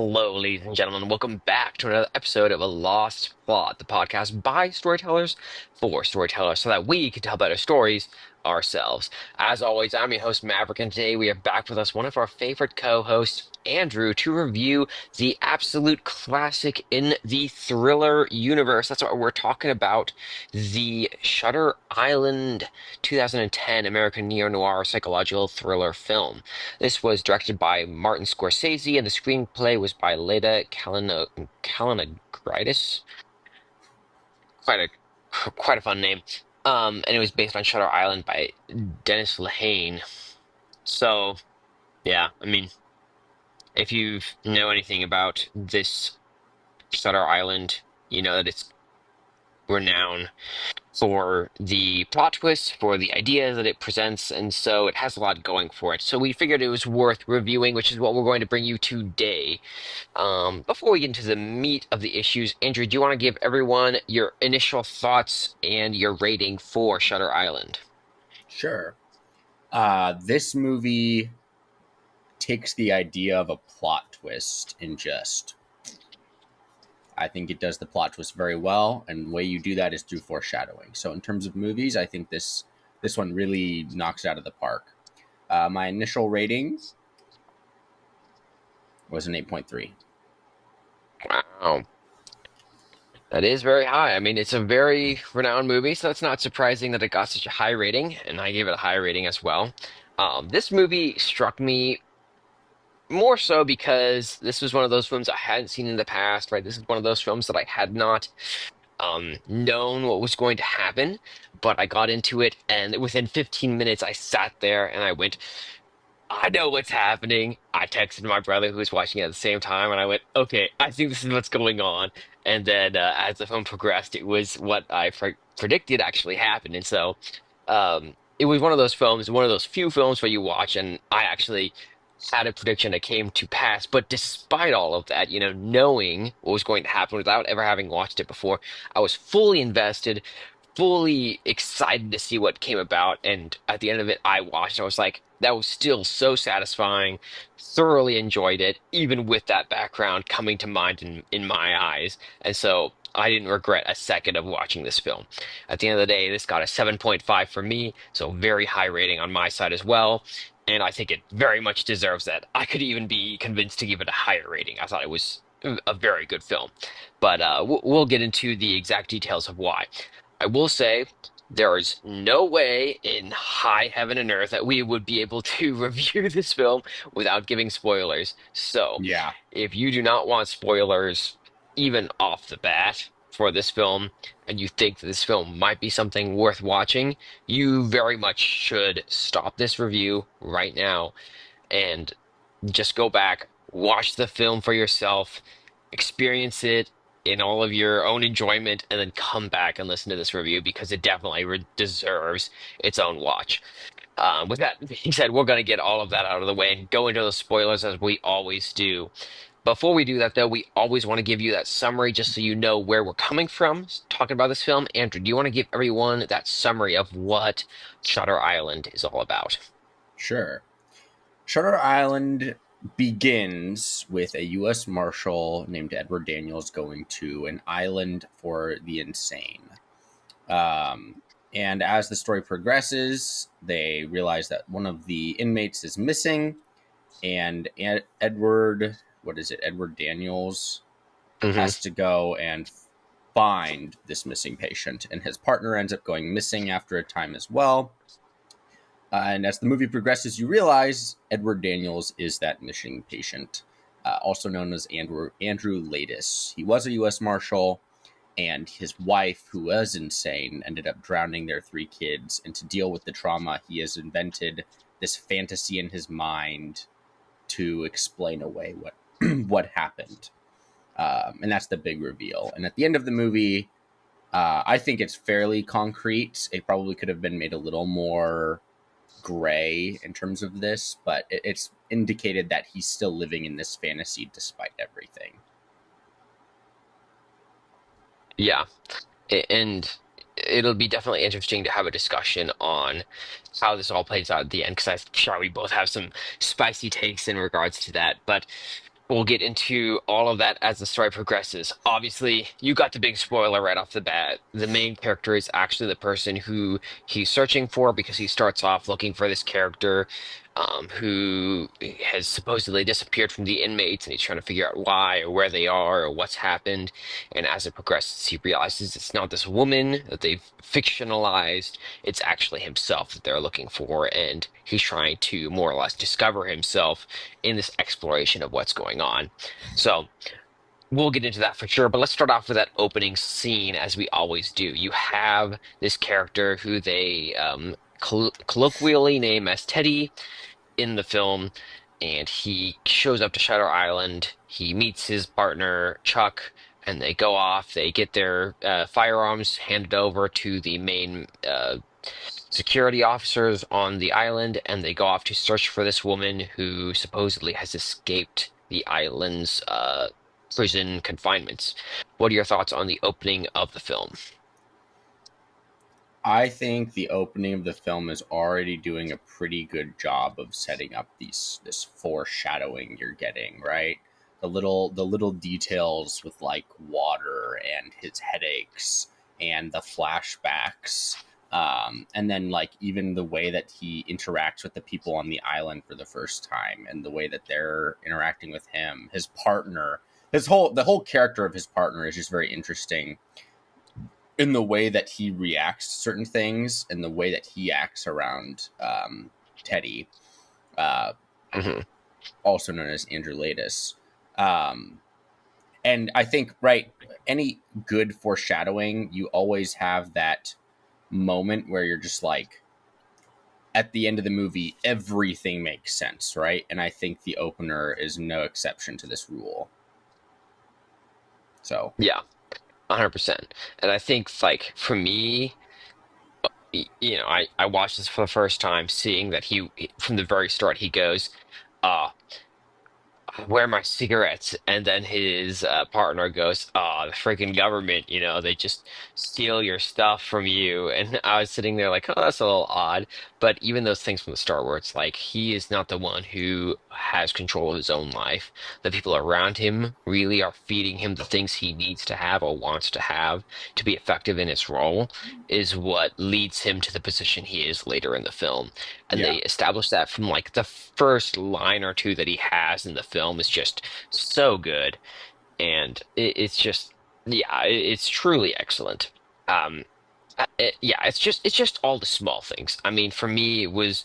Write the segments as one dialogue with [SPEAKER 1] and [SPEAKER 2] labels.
[SPEAKER 1] Hello, ladies and gentlemen. Welcome back to another episode of A Lost Plot, the podcast by storytellers for storytellers, so that we can tell better stories ourselves. As always, I'm your host, Maverick, and today we have back with us one of our favorite co-hosts, Andrew, to review the absolute classic in the thriller universe. That's what we're talking about, the Shutter Island 2010 American neo-noir psychological thriller film. This was directed by Martin Scorsese, and the screenplay was by Leda Kalinagridis. Quite quite a fun name. And it was based on Shutter Island by Dennis Lehane. So, yeah, I mean, if you know anything about this Shutter Island, you know that it's renowned for the plot twist, for the ideas that it presents, and so it has a lot going for it. So we figured it was worth reviewing, which is what we're going to bring you today. Before we get into the meat of the issues, Andrew, do you want to give everyone your initial thoughts and your rating for Shutter Island?
[SPEAKER 2] Sure. This movie takes the idea of a plot twist and I think it does the plot twist very well, and the way you do that is through foreshadowing. So in terms of movies, I think this one really knocks it out of the park. My initial rating was an 8.3.
[SPEAKER 1] Wow. That is very high. I mean, it's a very renowned movie, so it's not surprising that it got such a high rating, and I gave it a high rating as well. This movie struck me more so because this was one of those films I hadn't seen in the past, right? This is one of those films that I had not known what was going to happen, but I got into it, and within 15 minutes, I sat there and I went, I know what's happening. I texted my brother who was watching it at the same time, and I went, okay, I think this is what's going on. And then as the film progressed, it was what I predicted actually happened. And so it was one of those films, one of those few films where you watch, and I actually had a prediction that came to pass. But despite all of that, knowing what was going to happen without ever having watched it before, I was fully invested, fully excited to see what came about. And at the end of it, I watched. I was like, that was still so satisfying. Thoroughly enjoyed it, even with that background coming to mind in my eyes. And so I didn't regret a second of watching this film. At the end of the day, this got a 7.5 for me, so very high rating on my side as well. And I think it very much deserves that. I could even be convinced to give it a higher rating. I thought it was a very good film. But we'll get into the exact details of why. I will say there is no way in high heaven and earth that we would be able to review this film without giving spoilers. So,
[SPEAKER 2] Yeah.
[SPEAKER 1] if you do not want spoilers, even off the bat, for this film, and you think that this film might be something worth watching, you very much should stop this review right now and just go back, watch the film for yourself, experience it in all of your own enjoyment, and then come back and listen to this review because it definitely deserves its own watch. With that being said, we're going to get all of that out of the way and go into the spoilers as we always do. Before we do that, though, we always want to give you that summary just so you know where we're coming from talking about this film. Andrew, do you want to give everyone that summary of what Shutter Island is all about?
[SPEAKER 2] Sure. Shutter Island begins with a U.S. Marshal named Edward Daniels going to an island for the insane. And as the story progresses, they realize that one of the inmates is missing, and Edward Daniels
[SPEAKER 1] Hmm.
[SPEAKER 2] has to go and find this missing patient, and his partner ends up going missing after a time as well. And as the movie progresses, you realize Edward Daniels is that missing patient, also known as Andrew Laeddis. He was a U.S. Marshal, and his wife, who was insane, ended up drowning their three kids. And to deal with the trauma, he has invented this fantasy in his mind to explain away what what happened. And that's the big reveal. And at the end of the movie, I think it's fairly concrete. It probably could have been made a little more gray in terms of this, but it's indicated that he's still living in this fantasy despite everything.
[SPEAKER 1] Yeah, and it'll be definitely interesting to have a discussion on how this all plays out at the end, because I'm sure we both have some spicy takes in regards to that. But we'll get into all of that as the story progresses. Obviously, you got the big spoiler right off the bat. The main character is actually the person who he's searching for because he starts off looking for this character who has supposedly disappeared from the inmates, and he's trying to figure out why or where they are or what's happened. And as it progresses, he realizes it's not this woman that they've fictionalized, it's actually himself that they're looking for, and he's trying to more or less discover himself in this exploration of what's going on. So we'll get into that for sure, but let's start off with that opening scene as we always do. You have this character who they colloquially name as Teddy in the film, and he shows up to Shutter Island. He meets his partner, Chuck, and they go off. They get their firearms handed over to the main security officers on the island, and they go off to search for this woman who supposedly has escaped the island's prison confinements. What are your thoughts on the opening of the film?
[SPEAKER 2] I think the opening of the film is already doing a pretty good job of setting up this foreshadowing you're getting, right? The little details with like water and his headaches and the flashbacks. And then like even the way that he interacts with the people on the island for the first time and the way that they're interacting with him, his partner, the whole character of his partner is just very interesting in the way that he reacts to certain things and the way that he acts around Teddy, uh,
[SPEAKER 1] Hmm.
[SPEAKER 2] also known as Andrew Laeddis. Um, and I think, right, any good foreshadowing, you always have that moment where you're just like, at the end of the movie, everything makes sense, right? And I think the opener is no exception to this rule. So,
[SPEAKER 1] Yeah, 100%. And I think, like, for me, I watched this for the first time, seeing that from the very start, he goes, uh, where are my cigarettes? And then his partner goes, "Oh, the freaking government, they just steal your stuff from you." And I was sitting there like, "Oh, that's a little odd." But even those things from the start where it's like he is not the one who has control of his own life. The people around him really are feeding him the things he needs to have or wants to have to be effective in his role is what leads him to the position he is later in the film. And they
[SPEAKER 2] yeah.
[SPEAKER 1] establish that from like the first line or two that he has in the film is just so good, and it's just yeah, it's truly excellent. Um, yeah, it's just all the small things. I mean, for me, it was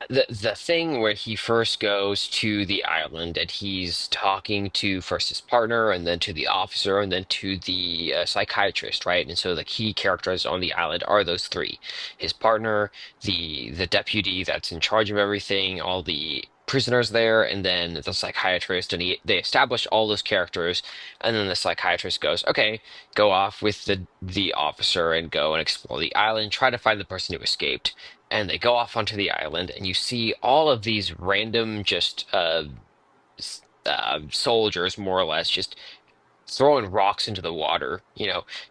[SPEAKER 1] the thing where he first goes to the island and he's talking to first his partner and then to the officer and then to the psychiatrist, right? And so the key characters on the island are those three: his partner, the deputy that's in charge of everything, all the prisoners there, and then the psychiatrist. And they establish all those characters, and then the psychiatrist goes, "Okay, go off with the officer and go and explore the island, try to find the person who escaped." And they go off onto the island, and you see all of these random, just soldiers, more or less, just throwing rocks into the water,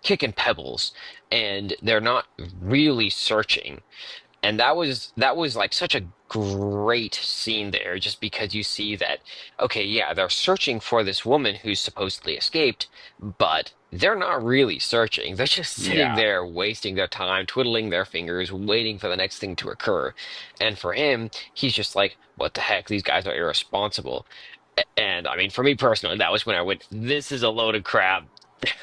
[SPEAKER 1] kicking pebbles, and they're not really searching. And that was like such a great scene there, just because you see that, okay, yeah, they're searching for this woman who's supposedly escaped, but they're not really searching. They're just sitting
[SPEAKER 2] Yeah.
[SPEAKER 1] there wasting their time, twiddling their fingers, waiting for the next thing to occur. And for him, he's just like, what the heck? These guys are irresponsible. And I mean, for me personally, that was when I went, this is a load of crap.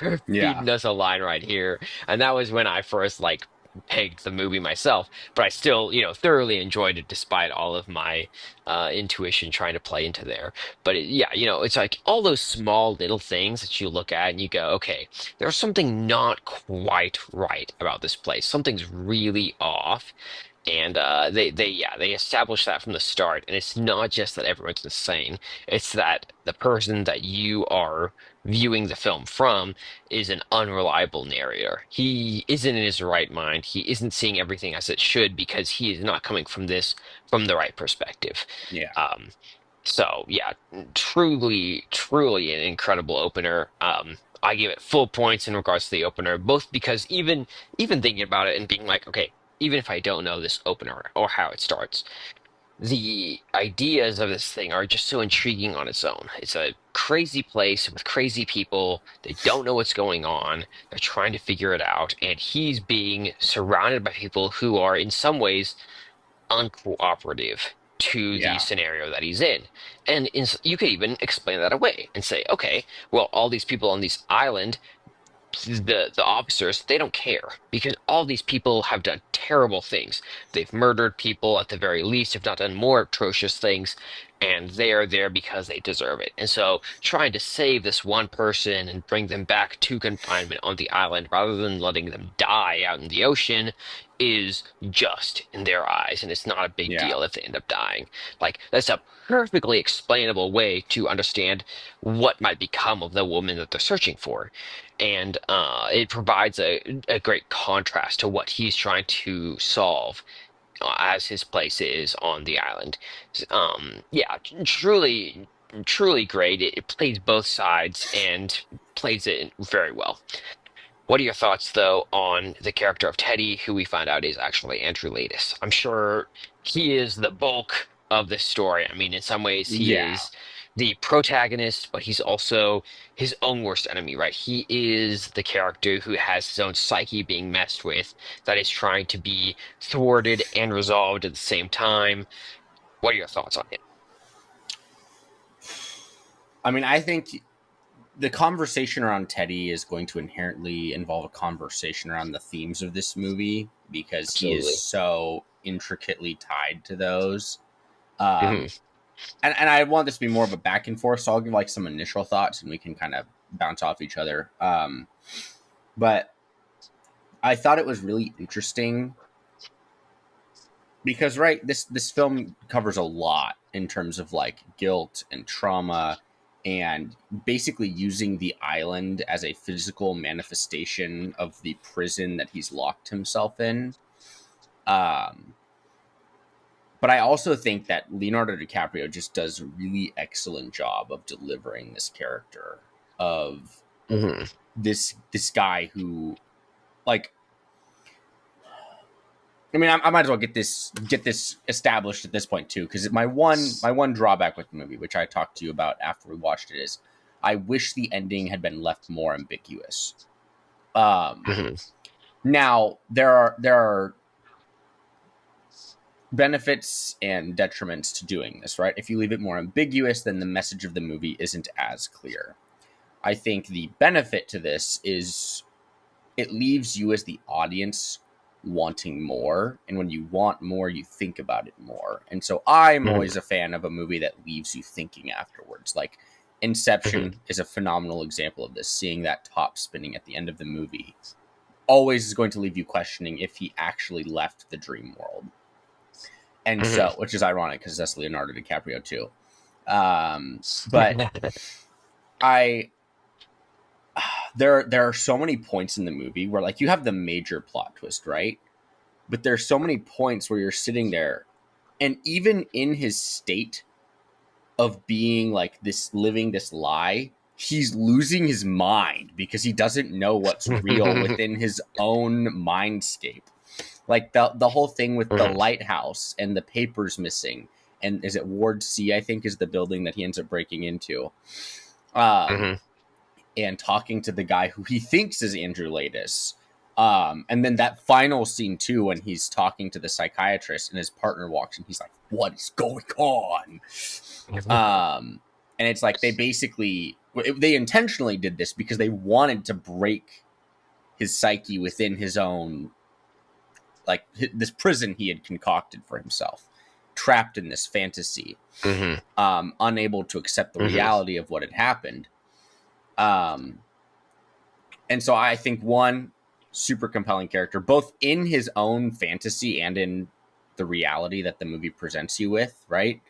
[SPEAKER 1] They're
[SPEAKER 2] Yeah.
[SPEAKER 1] feeding us a line right here. And that was when I first like pegged the movie myself, but I still, thoroughly enjoyed it despite all of my intuition trying to play into there. But yeah, it's like all those small little things that you look at and you go, okay, there's something not quite right about this place. Something's really off. And they establish that from the start, and it's not just that everyone's insane. It's that the person that you are viewing the film from is an unreliable narrator. He isn't in his right mind. He isn't seeing everything as it should because he is not coming from the right perspective.
[SPEAKER 2] Yeah.
[SPEAKER 1] Um, so yeah, truly, truly an incredible opener. I give it full points in regards to the opener, both because even thinking about it and being like, okay, even if I don't know this opener or how it starts, the ideas of this thing are just so intriguing on its own. It's a crazy place with crazy people. They don't know what's going on. They're trying to figure it out, and he's being surrounded by people who are, in some ways, uncooperative to the
[SPEAKER 2] Yeah.
[SPEAKER 1] scenario that he's in. And you could even explain that away and say, okay, well, all these people on this island, the officers, they don't care because all these people have done terrible things. They've murdered people at the very least, if not done more atrocious things, and they are there because they deserve it. And so trying to save this one person and bring them back to confinement on the island rather than letting them die out in the ocean is just in their eyes, and it's not a big
[SPEAKER 2] Yeah.
[SPEAKER 1] deal if they end up dying. Like, that's a perfectly explainable way to understand what might become of the woman that they're searching for. And it provides a great contrast to what he's trying to solve as his place is on the island. Yeah, truly, truly great. It plays both sides and plays it very well. What are your thoughts, though, on the character of Teddy, who we find out is actually Andrew Laeddis? I'm sure he is the bulk of this story. I mean, in some ways, he
[SPEAKER 2] Yeah.
[SPEAKER 1] is the protagonist, but he's also his own worst enemy, right? He is the character who has his own psyche being messed with, that is trying to be thwarted and resolved at the same time. What are your thoughts on it?
[SPEAKER 2] I mean, I think the conversation around Teddy is going to inherently involve a conversation around the themes of this movie because he is
[SPEAKER 1] Absolutely.
[SPEAKER 2] so intricately tied to those.
[SPEAKER 1] Hmm.
[SPEAKER 2] Um, and I want this to be more of a back and forth, so I'll give like some initial thoughts and we can kind of bounce off each other. But I thought it was really interesting because this film covers a lot in terms of like guilt and trauma and basically using the island as a physical manifestation of the prison that he's locked himself in. Um, but I also think that Leonardo DiCaprio just does a really excellent job of delivering this character of
[SPEAKER 1] Hmm.
[SPEAKER 2] this guy who like I mean, I might as well get this established at this point too, because my one drawback with the movie, which I talked to you about after we watched it, is I wish the ending had been left more ambiguous. Um,
[SPEAKER 1] Hmm.
[SPEAKER 2] Now there are benefits and detriments to doing this, right? If you leave it more ambiguous, then the message of the movie isn't as clear. I think the benefit to this is it leaves you as the audience wanting more, and when you want more you think about it more, and so I'm
[SPEAKER 1] Hmm.
[SPEAKER 2] always a fan of a movie that leaves you thinking afterwards. Like
[SPEAKER 1] Hmm.
[SPEAKER 2] Inception is a phenomenal example of this. Seeing that top spinning at the end of the movie always is going to leave you questioning if he actually left the dream world, and
[SPEAKER 1] Hmm.
[SPEAKER 2] so which is ironic because that's Leonardo DiCaprio too. But I there are so many points in the movie where like you have the major plot twist, right? But there's so many points where you're sitting there, and even in his state of being like this, living this lie, he's losing his mind because he doesn't know what's real within his own mindscape. Like the whole thing with the
[SPEAKER 1] Hmm.
[SPEAKER 2] lighthouse and the papers missing, and is it Ward C, I think, is the building that he ends up breaking into. um
[SPEAKER 1] Hmm.
[SPEAKER 2] and talking to the guy who he thinks is Andrew Laeddis. And then that final scene too, when he's talking to the psychiatrist and his partner walks in, he's like, "What is going on?" Um, and it's like they intentionally did this because they wanted to break his psyche within his own, like this prison he had concocted for himself, trapped in this fantasy,
[SPEAKER 1] Hmm.
[SPEAKER 2] unable to accept the
[SPEAKER 1] Hmm.
[SPEAKER 2] reality of what had happened. Um, And so I think one super compelling character, both in his own fantasy and in the reality that the movie presents you with, right?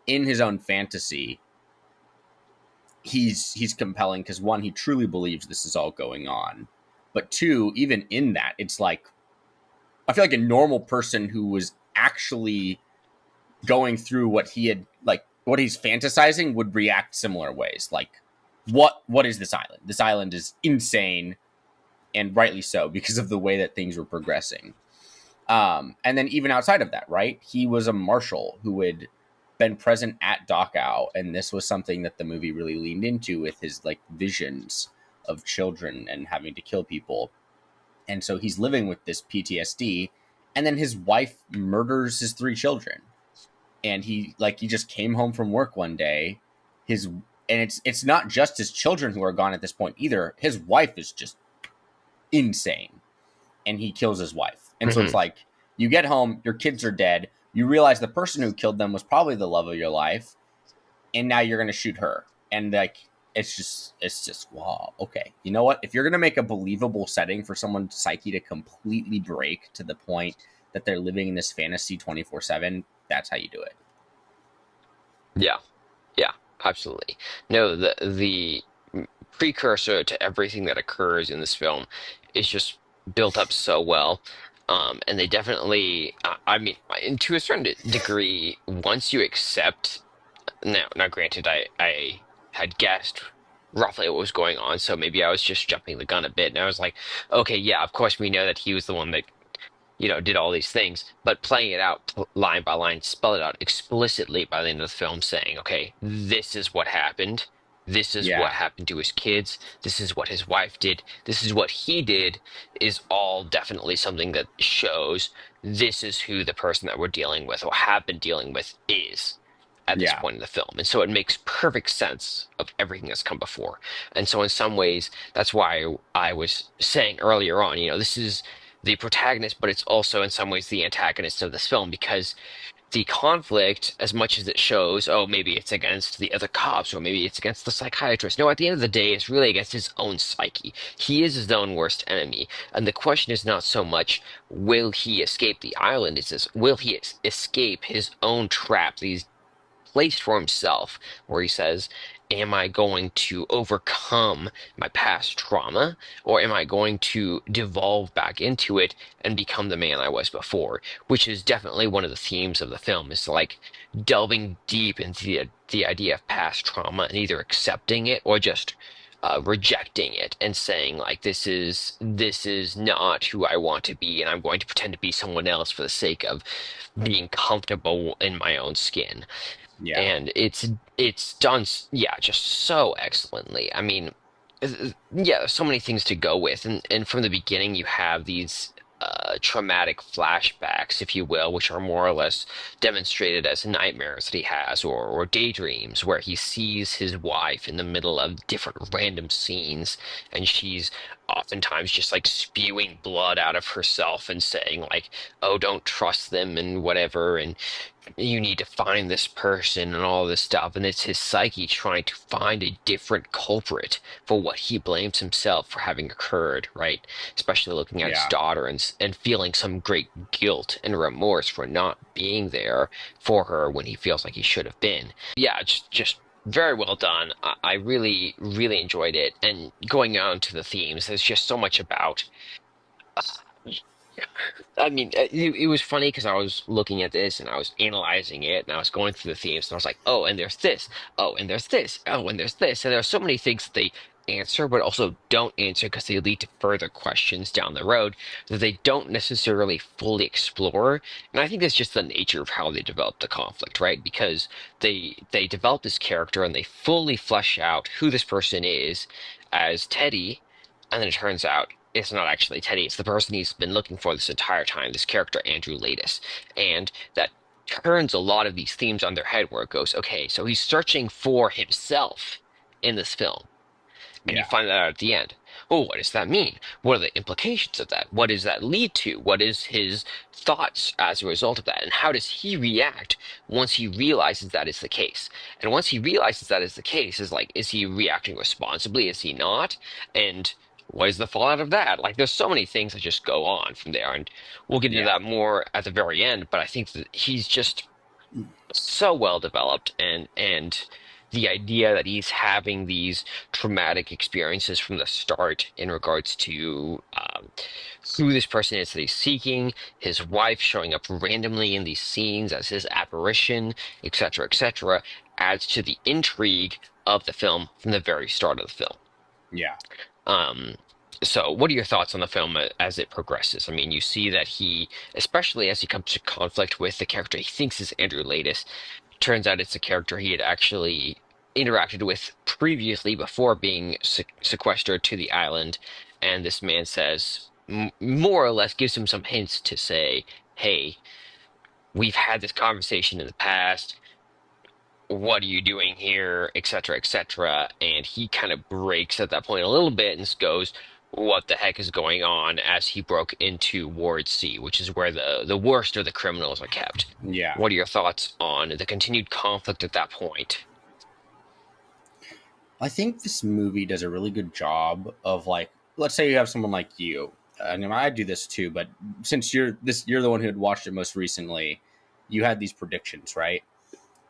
[SPEAKER 2] In his own fantasy, he's compelling because one, he truly believes this is all going on. But two, even in that, it's like I feel like a normal person who was actually going through what he had like what he's fantasizing would react similar ways. Like, what is this island? This island is insane, and rightly so because of the way that things were progressing. And then even outside of that, right? He was a marshal who had been present at Dachau, and this was something that the movie really leaned into with his like visions of children and having to kill people. And so he's living with this PTSD, and then his wife murders his three children. And he just came home from work one day, his and it's not just his children who are gone at this point either. His wife is just insane, and he kills his wife. And so it's
[SPEAKER 1] Hmm.
[SPEAKER 2] like you get home, your kids are dead, you realize the person who killed them was probably the love of your life, and now you're gonna shoot her. And like it's just wow, okay. You know what? If you're gonna make a believable setting for someone's psyche to completely break to the point that they're living in this fantasy 24/7, that's how you do it.
[SPEAKER 1] Yeah, yeah, absolutely. No, the precursor to everything that occurs in this film is just built up so well. And they definitely, I mean, and to a certain degree, once you accept, now granted, I had guessed roughly what was going on, so maybe I was just jumping the gun a bit, and I was like, okay, yeah, of course we know that he was the one that did all these things, but playing it out line by line, spell it out explicitly by the end of the film, saying, okay, this is what happened. This is what
[SPEAKER 2] Yeah,
[SPEAKER 1] happened to his kids. This is what his wife did. This is what he did, is all definitely something that shows this is who the person that we're dealing with or have been dealing with is at this
[SPEAKER 2] yeah,
[SPEAKER 1] point in the film. And so it makes perfect sense of everything that's come before. And so in some ways, that's why I was saying earlier on, this is the protagonist, but it's also in some ways the antagonist of this film because the conflict, as much as it shows, oh, maybe it's against the other cops or maybe it's against the psychiatrist. No, at the end of the day, it's really against his own psyche. He is his own worst enemy. And the question is not so much, will he escape the island? It's this, will he escape his own trap, these placed for himself, where he says, am I going to overcome my past trauma, or am I going to devolve back into it and become the man I was before? Which is definitely one of the themes of the film, is like delving deep into the idea of past trauma and either accepting it or just rejecting it and saying like this is not who I want to be, and I'm going to pretend to be someone else for the sake of being comfortable in my own skin.
[SPEAKER 2] yeah,
[SPEAKER 1] And it's done, yeah, just so excellently. I mean, yeah, there's so many things to go with, and from the beginning you have these traumatic flashbacks, if you will, which are more or less demonstrated as nightmares that he has, or daydreams where he sees his wife in the middle of different random scenes, and she's oftentimes just like spewing blood out of herself and saying like, oh, don't trust them and whatever, and you need to find this person and all this stuff. And it's his psyche trying to find a different culprit for what he blames himself for having occurred, right? Especially looking at his
[SPEAKER 2] yeah.
[SPEAKER 1] daughter and feeling some great guilt and remorse for not being there for her when he feels like he should have been. Yeah, just very well done. I really, really enjoyed it. And going on to the themes, there's just so much about. I mean, it was funny because I was looking at this and I was analyzing it and I was going through the themes and I was like, oh, and there's this. Oh, and there's this. Oh, and there's this. And there are so many things that they answer but also don't answer because they lead to further questions down the road that they don't necessarily fully explore. And I think that's just the nature of how they develop the conflict, right? Because they develop this character and they fully flesh out who this person is as Teddy, and then it turns out it's not actually Teddy, it's the person he's been looking for this entire time, this character, Andrew Laeddis. And that turns a lot of these themes on their head where it goes, okay, so he's searching for himself in this film. And you
[SPEAKER 2] Yeah,
[SPEAKER 1] find that out at the end. Oh, what does that mean? What are the implications of that? What does that lead to? What is his thoughts as a result of that? And how does he react once he realizes that is the case? And once he realizes that is the case, is like, is he reacting responsibly? Is he not? And what is the fallout of that? Like, there's so many things that just go on from there. And we'll get into
[SPEAKER 2] yeah,
[SPEAKER 1] that more at the very end, but I think that he's just so well developed, and the idea that he's having these traumatic experiences from the start in regards to who this person is that he's seeking, his wife showing up randomly in these scenes as his apparition, etc., adds to the intrigue of the film from the very start of the film.
[SPEAKER 2] yeah.
[SPEAKER 1] Um, So, what are your thoughts on the film as it progresses? I mean, you see that he, especially as he comes to conflict with the character he thinks is Andrew Laeddis, turns out it's a character he had actually interacted with previously before being sequestered to the island. And this man says, more or less, gives him some hints to say, hey, we've had this conversation in the past. What are you doing here, et cetera, et cetera. And he kind of breaks at that point a little bit and goes, what the heck is going on, as he broke into Ward C, which is where the worst of the criminals are kept.
[SPEAKER 2] Yeah.
[SPEAKER 1] What are your thoughts on the continued conflict at that point?
[SPEAKER 2] I think this movie does a really good job of like, let's say you have someone like you. And I do this too, but since you're the one who had watched it most recently, you had these predictions, right?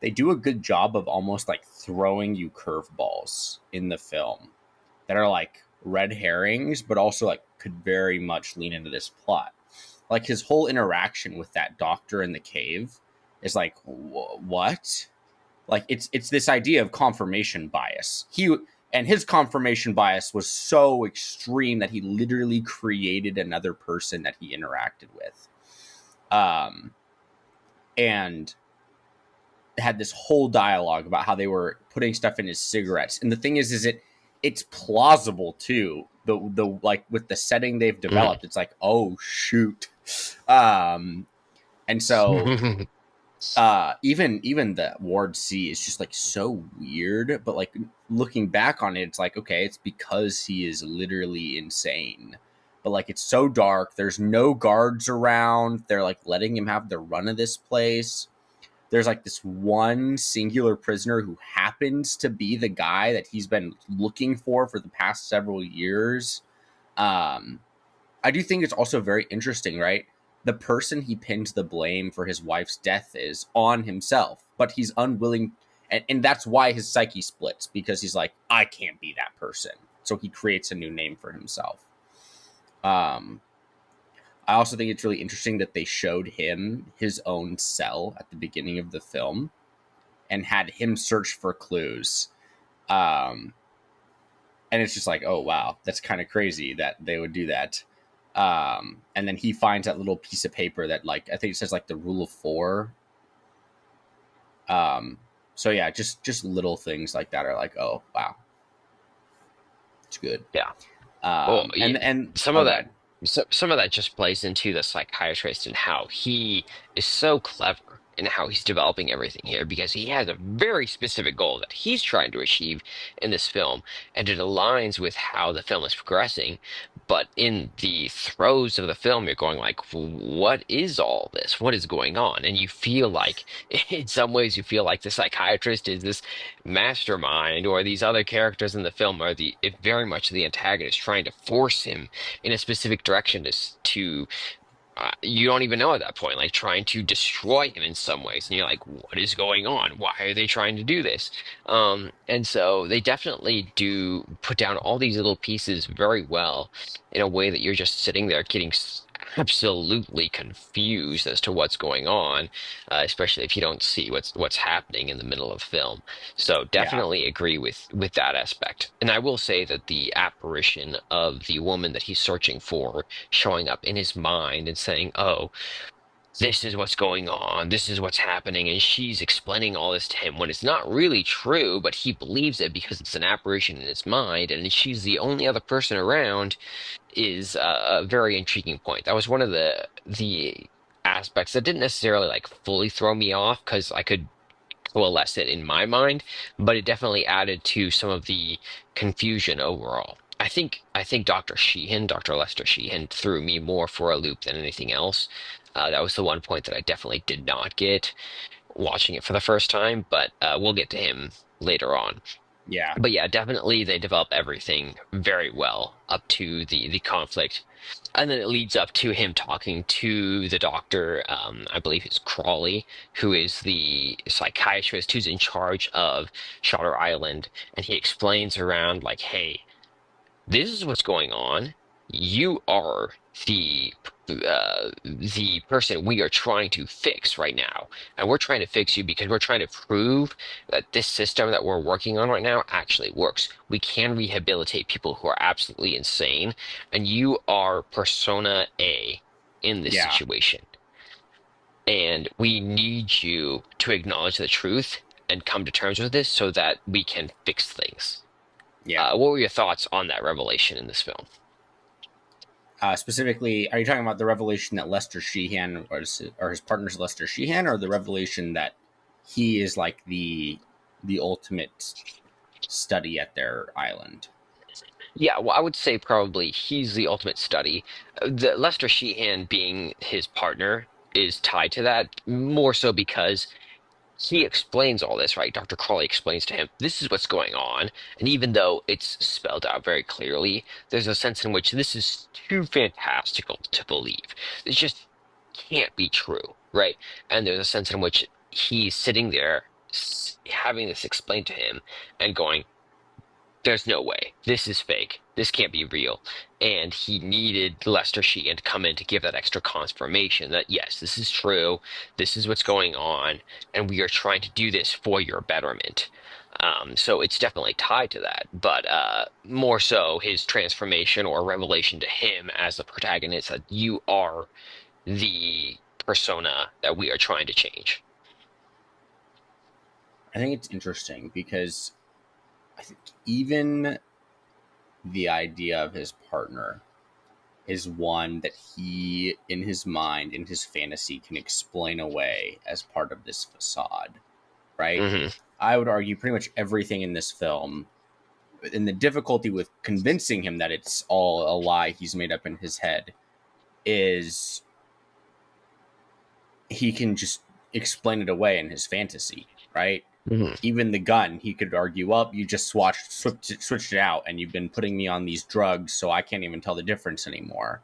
[SPEAKER 2] They do a good job of almost like throwing you curveballs in the film that are like red herrings, but also like could very much lean into this plot. Like his whole interaction with that doctor in the cave is like, what? Like it's this idea of confirmation bias. His confirmation bias was so extreme that he literally created another person that he interacted with, um, and had this whole dialogue about how they were putting stuff in his cigarettes. And the thing is it's plausible too. The like with the setting they've
[SPEAKER 1] Mm.
[SPEAKER 2] developed, it's like, oh shoot. Um, and so even the Ward C is just like so weird, but like looking back on it, it's like, okay, it's because he is literally insane. But like it's so dark, there's no guards around, they're like letting him have the run of this place. There's like this one singular prisoner who happens to be the guy that he's been looking for the past several years. um I do think it's also very interesting, right? The person he pins the blame for his wife's death is on himself, but he's unwilling. And that's why his psyche splits, because he's like, I can't be that person. So he creates a new name for himself. Um, I also think it's really interesting that they showed him his own cell at the beginning of the film and had him search for clues. Um, and it's just like, oh wow, that's kind of crazy that they would do that. And then he finds that little piece of paper that, like, I think it says like the rule of four. um so yeah, just little things like that are like, oh wow, it's good.
[SPEAKER 1] Yeah. Well,
[SPEAKER 2] And
[SPEAKER 1] some
[SPEAKER 2] oh
[SPEAKER 1] of that,
[SPEAKER 2] god.
[SPEAKER 1] some of that just plays into the psychiatrist and how he is so clever in how he's developing everything here, because he has a very specific goal that he's trying to achieve in this film, and it aligns with how the film is progressing. But in the throes of the film, you're going like, what is all this? What is going on? And you feel like, in some ways, you feel like the psychiatrist is this mastermind, or these other characters in the film are very much the antagonist, trying to force him in a specific direction to you don't even know at that point, like trying to destroy him in some ways. And you're like, what is going on? Why are they trying to do this? And so they definitely do put down all these little pieces very well, in a way that you're just sitting there getting absolutely confused as to what's going on, especially if you don't see what's happening in the middle of film. So
[SPEAKER 2] Yeah.
[SPEAKER 1] definitely agree with that aspect. And I will say that the apparition of the woman that he's searching for showing up in his mind and saying, "Oh, this is what's going on, this is what's happening," and she's explaining all this to him when it's not really true, but he believes it because it's an apparition in his mind, and she's the only other person around, is a very intriguing point. That was one of the aspects that didn't necessarily like fully throw me off, because I could coalesce it in my mind, but it definitely added to some of the confusion overall. I think Dr. Lester Sheehan, threw me more for a loop than anything else. That was the one point that I definitely did not get watching it for the first time, but we'll get to him later on.
[SPEAKER 2] Yeah.
[SPEAKER 1] But yeah, definitely they develop everything very well up to the conflict, and then it leads up to him talking to the doctor. I believe it's Crawley, who is the psychiatrist who's in charge of Shutter Island, and he explains around like, "Hey, this is what's going on. you are the person we are trying to fix right now, and we're trying to fix you because we're trying to prove that this system that we're working on right now actually works. We can rehabilitate people who are absolutely insane, and you are persona A in this
[SPEAKER 2] Yeah,
[SPEAKER 1] situation, and we need you to acknowledge the truth and come to terms with this so that we can fix things.
[SPEAKER 2] yeah.
[SPEAKER 1] What were your thoughts on that revelation in this film?
[SPEAKER 2] Specifically, are you talking about the revelation that Lester Sheehan or his partner's Lester Sheehan, or the revelation that he is like the ultimate study at their island?
[SPEAKER 1] Yeah, well, I would say probably he's the ultimate study. The Lester Sheehan being his partner is tied to that more so because he explains all this, right? Dr. Crawley explains to him, this is what's going on. And even though it's spelled out very clearly, there's a sense in which this is too fantastical to believe. It just can't be true, right? And there's a sense in which he's sitting there having this explained to him and going, there's no way. This is fake. This can't be real. And he needed Lester Sheehan to come in to give that extra confirmation that, yes, this is true. This is what's going on. And we are trying to do this for your betterment. So it's definitely tied to that. But more so his transformation or revelation to him as the protagonist that you are the persona that we are trying to change.
[SPEAKER 2] I think it's interesting because I think even the idea of his partner is one that he, in his mind, in his fantasy, can explain away as part of this facade, right?
[SPEAKER 1] Hmm.
[SPEAKER 2] I would argue pretty much everything in this film, and the difficulty with convincing him that it's all a lie he's made up in his head, is he can just explain it away in his fantasy, right?
[SPEAKER 1] Hmm.
[SPEAKER 2] Even the gun, he could argue, up, you just switched it out, and you've been putting me on these drugs, so I can't even tell the difference anymore.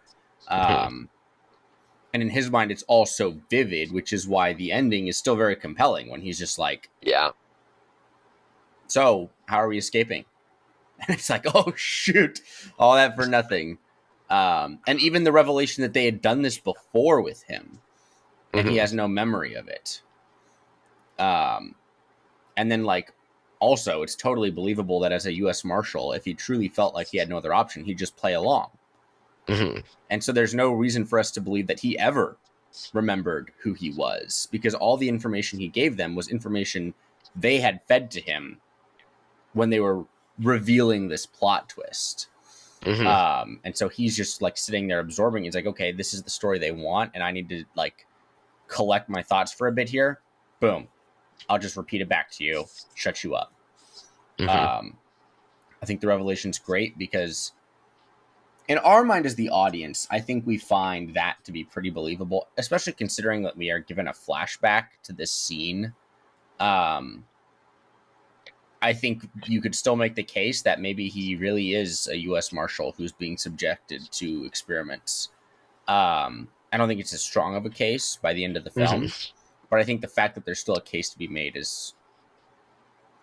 [SPEAKER 1] Hmm.
[SPEAKER 2] Um, and in his mind, it's all so vivid, which is why the ending is still very compelling when he's just like,
[SPEAKER 1] Yeah.
[SPEAKER 2] so how are we escaping? And it's like, oh, shoot, all that for nothing. And even the revelation that they had done this before with him, and he
[SPEAKER 1] Hmm.
[SPEAKER 2] has no memory of it. Um, and then, like, also, it's totally believable that as a U.S. Marshal, if he truly felt like he had no other option, he'd just play along.
[SPEAKER 1] Hmm.
[SPEAKER 2] And so there's no reason for us to believe that he ever remembered who he was, because all the information he gave them was information they had fed to him when they were revealing this plot twist.
[SPEAKER 1] Hmm.
[SPEAKER 2] And so he's just like sitting there absorbing. He's like, okay, this is the story they want, and I need to like collect my thoughts for a bit here. Boom. I'll just repeat it back to you, shut you up.
[SPEAKER 1] Hmm.
[SPEAKER 2] Um, I think the revelation's great because in our mind as the audience, I think we find that to be pretty believable, especially considering that we are given a flashback to this scene. Um, I think you could still make the case that maybe he really is a U.S. Marshal who's being subjected to experiments. I don't think it's as strong of a case by the end of the
[SPEAKER 1] Hmm.
[SPEAKER 2] film, but I think the fact that there's still a case to be made is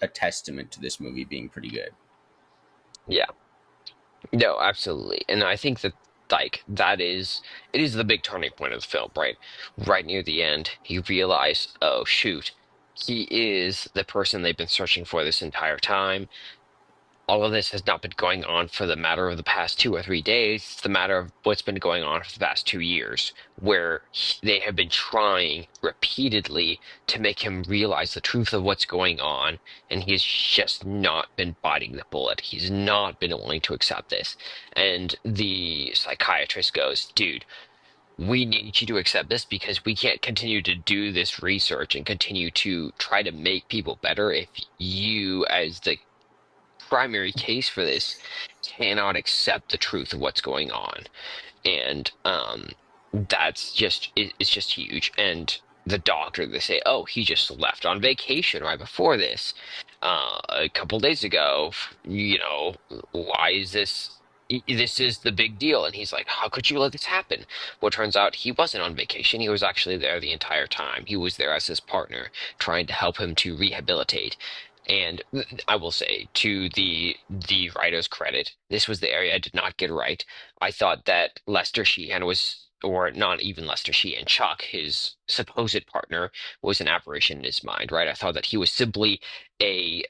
[SPEAKER 2] a testament to this movie being pretty good.
[SPEAKER 1] Yeah. No, absolutely. And I think that like that is it is the big turning point of the film, right? Right near the end, you realize, oh shoot, he is the person they've been searching for this entire time. All of this has not been going on for the matter of the past 2 or 3 days. It's the matter of what's been going on for the past 2 years, where they have been trying repeatedly to make him realize the truth of what's going on, and he's just not been biting the bullet. He's not been willing to accept this. And the psychiatrist goes, dude, we need you to accept this because we can't continue to do this research and continue to try to make people better if you, as the primary case for this, cannot accept the truth of what's going on. And it's just huge. And the doctor, they say, oh, he just left on vacation right before this, a couple days ago. Why is this? This is the big deal. And he's like, how could you let this happen? Well, it turns out he wasn't on vacation. He was actually there the entire time. He was there as his partner, trying to help him to rehabilitate. And I will say, to the writer's credit, this was the area I did not get right. I thought that Lester Sheehan was, or not even Lester Sheehan, Chuck, his supposed partner, was an aberration in his mind, right? I thought that he was simply a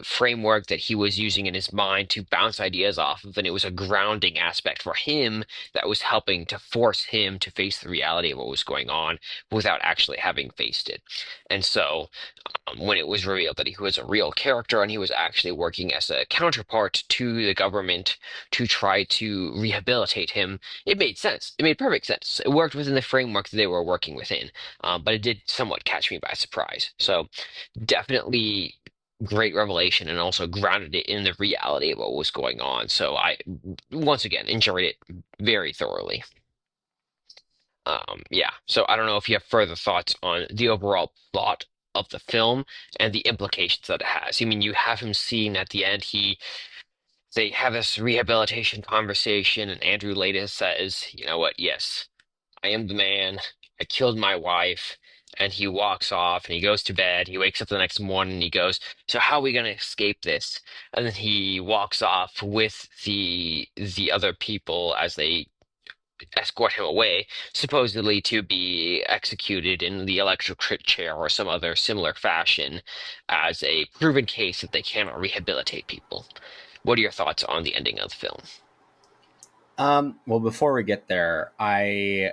[SPEAKER 1] framework that he was using in his mind to bounce ideas off of, and it was a grounding aspect for him that was helping to force him to face the reality of what was going on without actually having faced it. And so when it was revealed that he was a real character and he was actually working as a counterpart to the government to try to rehabilitate him, it made sense. It made perfect sense. It worked within the framework that they were working within, but it did somewhat catch me by surprise. So definitely great revelation and also grounded it in the reality of what was going on. So I, once again, enjoyed it very thoroughly. Yeah, so I don't know if you have further thoughts on the overall plot of the film and the implications that it has. I mean, you have him seeing at the end, they have this rehabilitation conversation, and Andrew Laeddis says, "You know what? Yes, I am the man. I killed my wife." And he walks off and he goes to bed. He wakes up the next morning and he goes, "So how are we going to escape this?" And then he walks off with the other people as they escort him away, supposedly to be executed in the electric chair or some other similar fashion as a proven case that they cannot rehabilitate people. What are your thoughts on the ending of the film?
[SPEAKER 2] Well, before we get there, I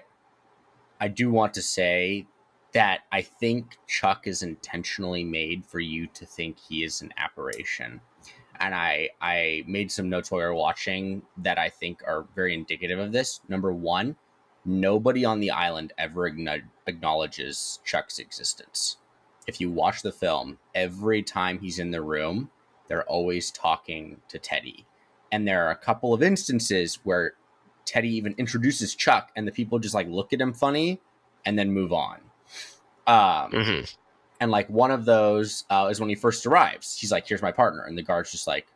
[SPEAKER 2] do want to say that I think Chuck is intentionally made for you to think he is an aberration. And I made some notes while we were watching that I think are very indicative of this. Number one, nobody on the island ever acknowledges Chuck's existence. If you watch the film, every time he's in the room, they're always talking to Teddy. And there are a couple of instances where Teddy even introduces Chuck, and the people just like look at him funny and then move on. Um,
[SPEAKER 1] Hmm.
[SPEAKER 2] and like one of those is when he first arrives. He's like, "Here's my partner," and the guard's just like,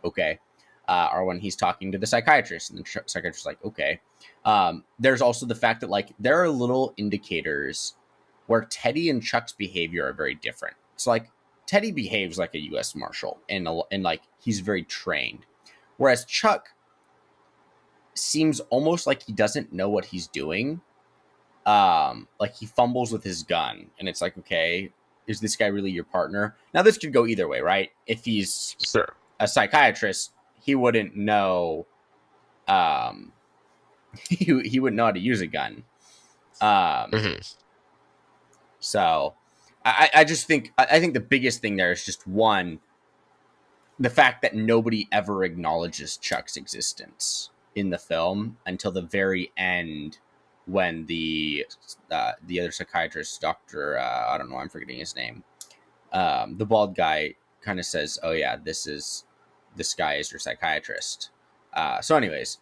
[SPEAKER 2] "Okay." Or when he's talking to the psychiatrist, and the psychiatrist's like, "Okay." There's also the fact that like there are little indicators where Teddy and Chuck's behavior are very different. So like Teddy behaves like a U.S. Marshal, and like he's very trained, whereas Chuck seems almost like he doesn't know what he's doing. Like he fumbles with his gun, and it's like, okay, is this guy really your partner? Now this could go either way, right? If he's
[SPEAKER 1] Sure.
[SPEAKER 2] a psychiatrist, he wouldn't know. Um, he wouldn't know how to use a gun. Um,
[SPEAKER 1] Hmm.
[SPEAKER 2] so I just think I think the biggest thing there is just one, the fact that nobody ever acknowledges Chuck's existence in the film until the very end, when the other psychiatrist, Doctor, I don't know, I'm forgetting his name, the bald guy, kind of says, "Oh yeah, this guy is your psychiatrist." So, anyways,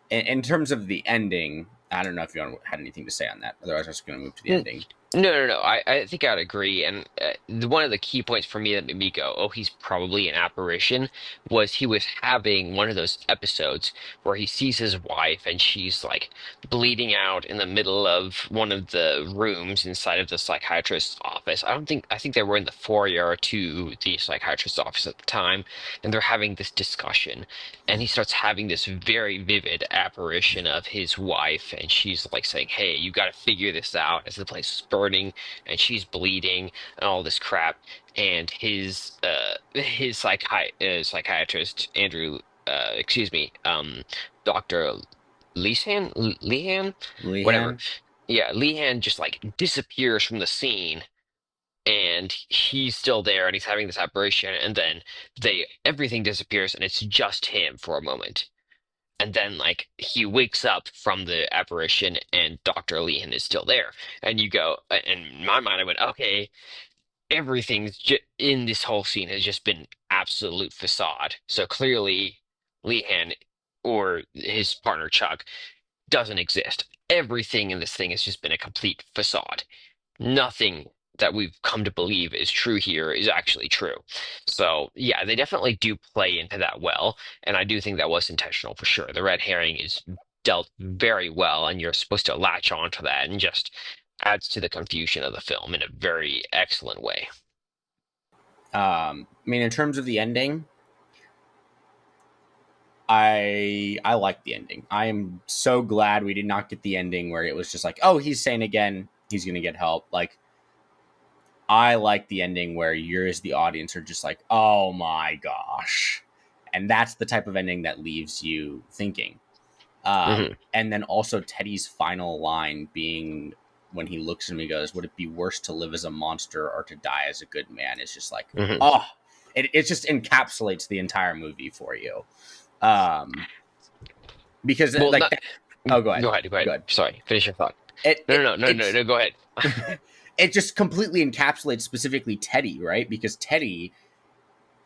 [SPEAKER 2] in terms of the ending, I don't know if you had anything to say on that. Otherwise, I was going to move to the ending.
[SPEAKER 1] No, no, no. I think I'd agree. And one of the key points for me that made me go, "Oh, he's probably an apparition," was he was having one of those episodes where he sees his wife and she's like bleeding out in the middle of one of the rooms inside of the psychiatrist's office. I think they were in the foyer to the psychiatrist's office at the time, and they're having this discussion. And he starts having this very vivid apparition of his wife, and she's like saying, "Hey, you got to figure this out," as the place is burning and she's bleeding and all this crap. And his psychiatrist Andrew, excuse me, Doctor Leehan, whatever.
[SPEAKER 2] Leehan.
[SPEAKER 1] Yeah, Leehan just like disappears from the scene, and he's still there and he's having this apparition, and then they everything disappears and it's just him for a moment. And then, like, he wakes up from the apparition, and Dr. Leehan is still there. And you go, in my mind, I went, okay, everything's in this whole scene has just been absolute facade. So clearly, Leehan or his partner Chuck doesn't exist. Everything in this thing has just been a complete facade. Nothing that we've come to believe is true here is actually true. So, yeah, they definitely do play into that well, and I do think that was intentional for sure. The red herring is dealt very well, and you're supposed to latch on to that and just adds to the confusion of the film in a very excellent way.
[SPEAKER 2] I mean, in terms of the ending, I like the ending. I am so glad we did not get the ending where it was just like, oh, he's sane again, he's gonna get help. Like, I like the ending where you as the audience are just like, oh my gosh. And that's the type of ending that leaves you thinking.
[SPEAKER 1] Hmm.
[SPEAKER 2] And then also Teddy's final line being when he looks at me, goes, would it be worse to live as a monster or to die as a good man? It's just like,
[SPEAKER 1] Hmm.
[SPEAKER 2] oh, it just encapsulates the entire movie for you. Um, because
[SPEAKER 1] Well,
[SPEAKER 2] like
[SPEAKER 1] not.
[SPEAKER 2] that, oh, go ahead.
[SPEAKER 1] Go ahead. Go ahead.
[SPEAKER 2] Good.
[SPEAKER 1] Sorry. Finish your thought.
[SPEAKER 2] It,
[SPEAKER 1] No,
[SPEAKER 2] it,
[SPEAKER 1] no, no, no, no,
[SPEAKER 2] it's,
[SPEAKER 1] no. Go ahead.
[SPEAKER 2] it just completely encapsulates specifically Teddy, right? Because Teddy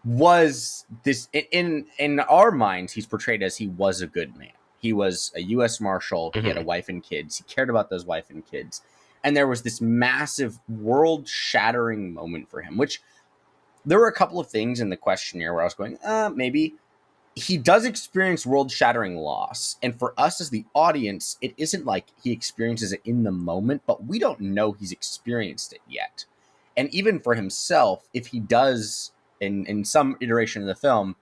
[SPEAKER 2] was this in our minds, he's portrayed as he was a good man. He was a U.S. Marshal. He had a
[SPEAKER 1] Hmm.
[SPEAKER 2] wife and kids. He cared about those wife and kids. And there was this massive world shattering moment for him, which there were a couple of things in the questionnaire where I was going, maybe. He does experience world shattering loss. And for us as the audience, it isn't like he experiences it in the moment, but we don't know he's experienced it yet. And even for himself, if he does, in some iteration of the film,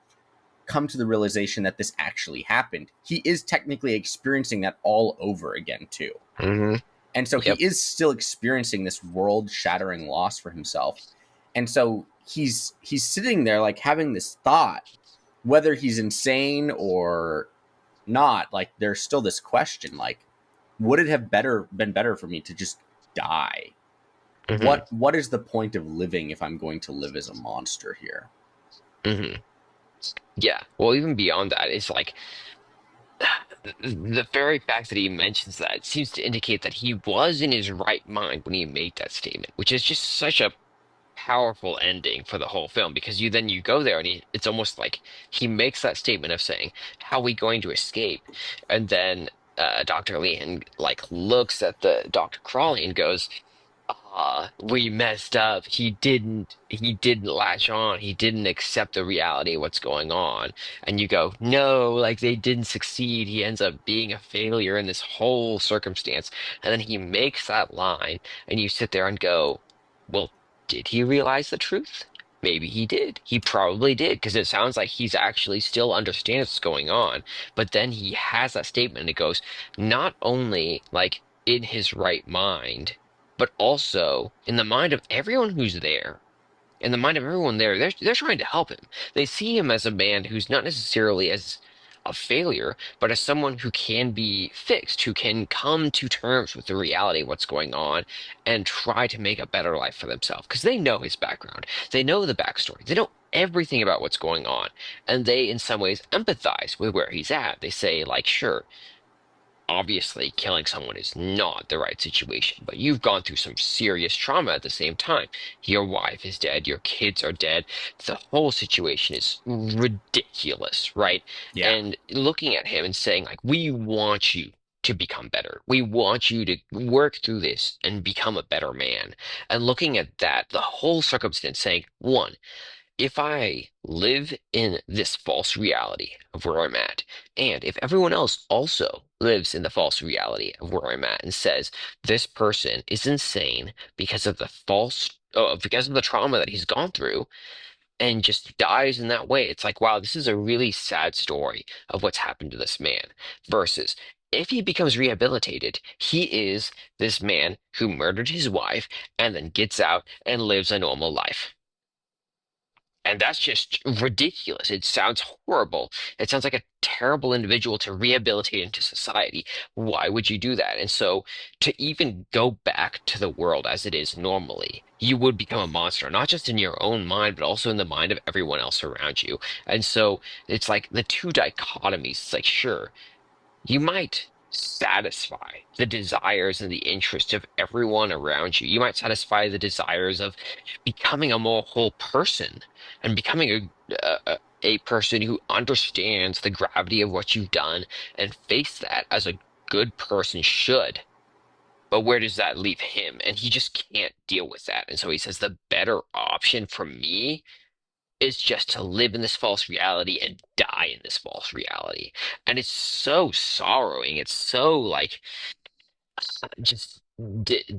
[SPEAKER 2] come to the realization that this actually happened, he is technically experiencing that all over again, too.
[SPEAKER 1] Hmm.
[SPEAKER 2] And so he
[SPEAKER 1] Yep.
[SPEAKER 2] is still experiencing this world shattering loss for himself. And so he's sitting there like having this thought, whether he's insane or not, like there's still this question, like, would it have been better for me to just die?
[SPEAKER 1] Hmm.
[SPEAKER 2] What is the point of living if I'm going to live as a monster here?
[SPEAKER 1] Hmm. Yeah. Well, even beyond that, it's like the very fact that he mentions that seems to indicate that he was in his right mind when he made that statement, which is just such a powerful ending for the whole film because you go there and it's almost like he makes that statement of saying, "How are we going to escape?" And then Dr. Leehan like looks at the Dr. Crawley and goes, we messed up. He didn't latch on. He didn't accept the reality of what's going on." And you go, no, like they didn't succeed. He ends up being a failure in this whole circumstance. And then he makes that line, and you sit there and go, well, did he realize the truth? Maybe he did. He probably did, because it sounds like he's actually still understands what's going on. But then he has that statement, and it goes, not only like in his right mind, but also in the mind of everyone who's there. In the mind of everyone there, they're trying to help him. They see him as a man who's not necessarily as a failure, but as someone who can be fixed, who can come to terms with the reality of what's going on and try to make a better life for themselves. Because they know his background, they know the backstory, they know everything about what's going on, and they, in some ways, empathize with where he's at. They say, like, sure, obviously killing someone is not the right situation, but you've gone through some serious trauma at the same time. Your wife is dead, your kids are dead. The whole situation is ridiculous, right?
[SPEAKER 2] Yeah.
[SPEAKER 1] And looking at him and saying, like, we want you to become better. We want you to work through this and become a better man. And looking at that, the whole circumstance saying, one, if I live in this false reality of where I'm at, and if everyone else also lives in the false reality of where I'm at and says this person is insane because of the because of the trauma that he's gone through and just dies in that way, it's like, wow, this is a really sad story of what's happened to this man. Versus if he becomes rehabilitated, he is this man who murdered his wife and then gets out and lives a normal life. And that's just ridiculous. It sounds horrible. It sounds like a terrible individual to rehabilitate into society. Why would you do that? And so, to even go back to the world as it is normally, you would become a monster, not just in your own mind, but also in the mind of everyone else around you. And so, it's like the two dichotomies. It's like, sure, you might satisfy the desires and the interests of everyone around you. You might satisfy the desires of becoming a more whole person and becoming a person who understands the gravity of what you've done and face that as a good person should. But where does that leave him? And he just can't deal with that. And so he says, the better option for me is just to live in this false reality and die in this false reality. And it's so sorrowing. It's so like just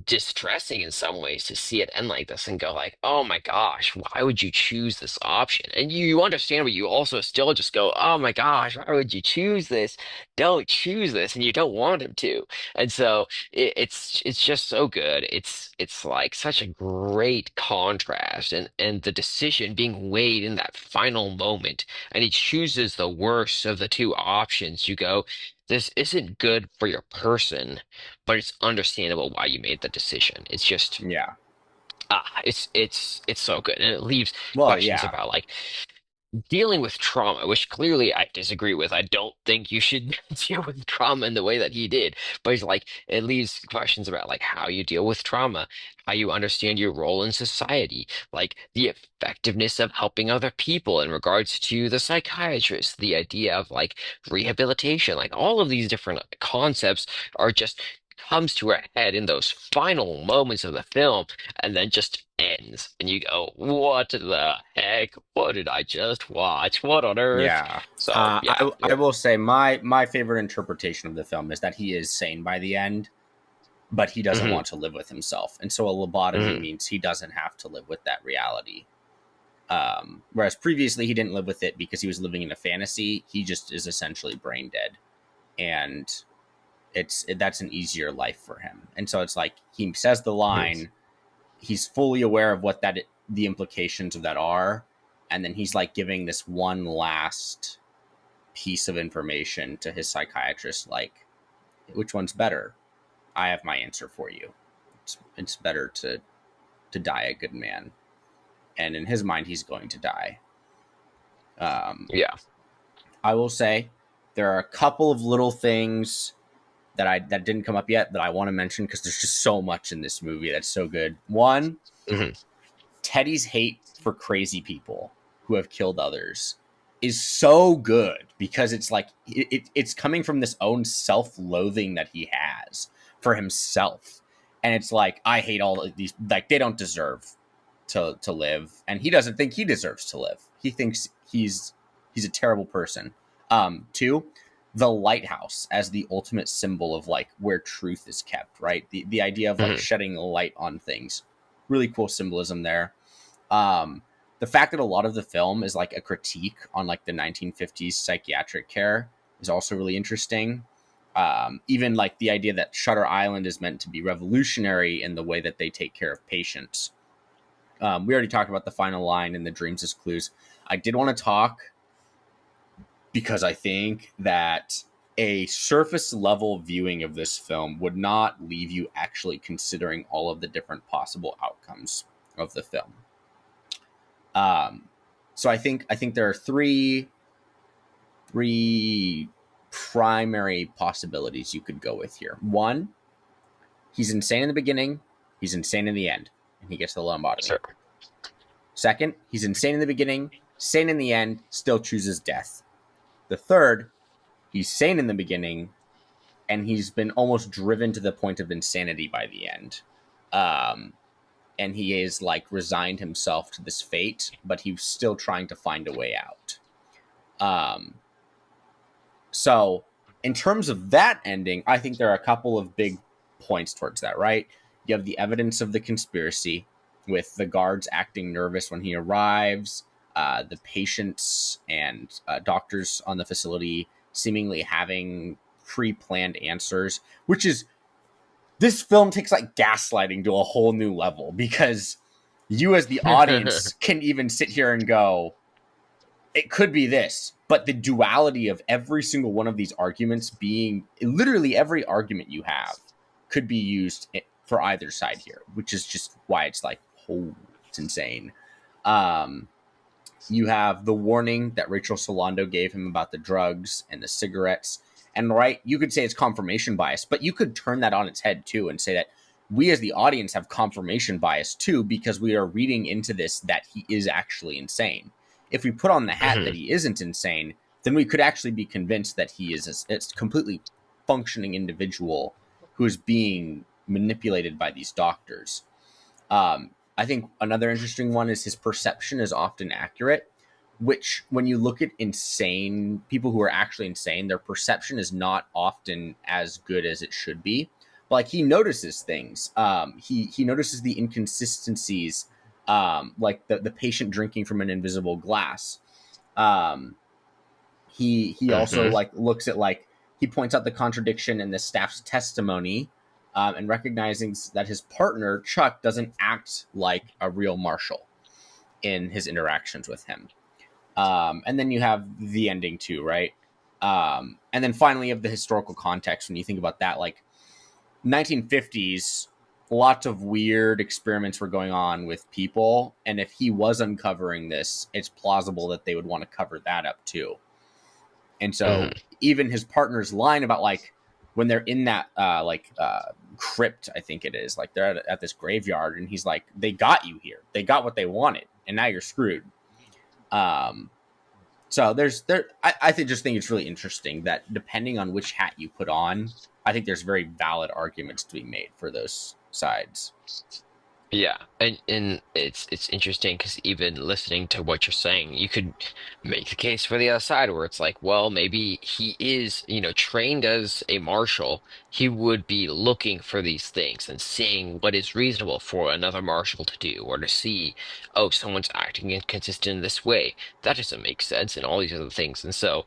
[SPEAKER 1] distressing in some ways to see it end like this and go like, oh my gosh, why would you choose this option? And you understand, but you also still just go, oh my gosh, why would you choose this? Don't choose this, and you don't want him to. And so it's just so good. It's like such a great contrast, and the decision being weighed in that final moment, and he chooses the worst of the two options. You go, this isn't good for your person, but it's understandable why you made the decision. It's just
[SPEAKER 2] Yeah.
[SPEAKER 1] it's so good, and it leaves
[SPEAKER 2] Well,
[SPEAKER 1] questions
[SPEAKER 2] yeah.
[SPEAKER 1] about like dealing with trauma, which clearly I disagree with. I don't think you should deal with trauma in the way that he did. But it's like it leaves questions about like how you deal with trauma, how you understand your role in society, like the effectiveness of helping other people in regards to the psychiatrist, the idea of like rehabilitation, like all of these different concepts are just comes to a head in those final moments of the film and then just ends. And you go, what the heck? What did I just watch? What on earth?
[SPEAKER 2] Yeah.
[SPEAKER 1] So, yeah.
[SPEAKER 2] I will say my favorite interpretation of the film is that he is sane by the end, but he doesn't
[SPEAKER 1] Hmm.
[SPEAKER 2] want to live with himself, and so a lobotomy
[SPEAKER 1] Hmm.
[SPEAKER 2] means he doesn't have to live with that reality. Whereas previously he didn't live with it because he was living in a fantasy. He just is essentially brain dead, and that's an easier life for him. And so it's like he says the line, he's fully aware of what that the implications of that are, and then he's like giving this one last piece of information to his psychiatrist, like, which one's better? I have my answer for you. It's better to die a good man, and in his mind he's going to die. um,
[SPEAKER 1] Yeah.
[SPEAKER 2] I will say there are a couple of little things that didn't come up yet that I want to mention because there's just so much in this movie that's so good. One,
[SPEAKER 1] Hmm.
[SPEAKER 2] Teddy's hate for crazy people who have killed others is so good because it's like it's coming from this own self-loathing that he has for himself, and it's like, I hate all of these, like, they don't deserve to live, and he doesn't think he deserves to live. He thinks he's a terrible person. Two, the lighthouse as the ultimate symbol of like where truth is kept, right? The idea of like
[SPEAKER 1] Hmm.
[SPEAKER 2] shedding light on things, really cool symbolism there. um the fact that a lot of the film is like a critique on like the 1950s psychiatric care is also really interesting. Even like the idea that Shutter Island is meant to be revolutionary in the way that they take care of patients. We already talked about the final line in the dreams as clues. I did want to talk because I think that a surface level viewing of this film would not leave you actually considering all of the different possible outcomes of the film. Um, so I think there are three primary possibilities you could go with here. One, he's insane in the beginning, he's insane in the end, and he gets the lobotomy.
[SPEAKER 1] Sure.
[SPEAKER 2] Second, he's insane in the beginning, sane in the end, still chooses death. The third, he's sane in the beginning, and he's been almost driven to the point of insanity by the end. Um, and he is like resigned himself to this fate, but he's still trying to find a way out. Um, so, in terms of that ending, I think there are a couple of big points towards that, right? You have the evidence of the conspiracy with the guards acting nervous when he arrives, the patients and doctors on the facility seemingly having pre planned answers, which is, this film takes like gaslighting to a whole new level because you as the audience can even sit here and go, it could be this, but the duality of every single one of these arguments being literally every argument you have could be used for either side here, which is just why it's like, oh, it's insane. um you have the warning that Rachel Solando gave him about the drugs and the cigarettes. And right, you could say it's confirmation bias, but you could turn that on its head too and say that we as the audience have confirmation bias too because we are reading into this that he is actually insane. If we put on the hat that
[SPEAKER 1] Hmm.
[SPEAKER 2] he isn't insane, then we could actually be convinced that he is a completely functioning individual who is being manipulated by these doctors. I think another interesting one is his perception is often accurate, which, when you look at insane people who are actually insane, their perception is not often as good as it should be. but like he notices things. He notices the inconsistencies, like the patient drinking from an invisible glass. Um, he also
[SPEAKER 1] Hmm.
[SPEAKER 2] like looks at like he points out the contradiction in the staff's testimony, and recognizing that his partner Chuck doesn't act like a real marshal in his interactions with him. And then you have the ending too, right? And then finally, you have the historical context when you think about that, like 1950s. Lots of weird experiments were going on with people, and if he was uncovering this, it's plausible that they would want to cover that up too. And so
[SPEAKER 1] Hmm.
[SPEAKER 2] even his partner's line about like when they're in that crypt, I think it is, like they're at this graveyard, and he's like, "They got you here. They got what they wanted, and now you're screwed." Um, so I think just think it's really interesting that depending on which hat you put on, I think there's very valid arguments to be made for those sides.
[SPEAKER 1] Yeah, and it's interesting because even listening to what you're saying, you could make the case for the other side where it's like, well, maybe he is, trained as a marshal. He would be looking for these things and seeing what is reasonable for another marshal to do, or to see, oh, someone's acting inconsistent in this way. That doesn't make sense, and all these other things. And so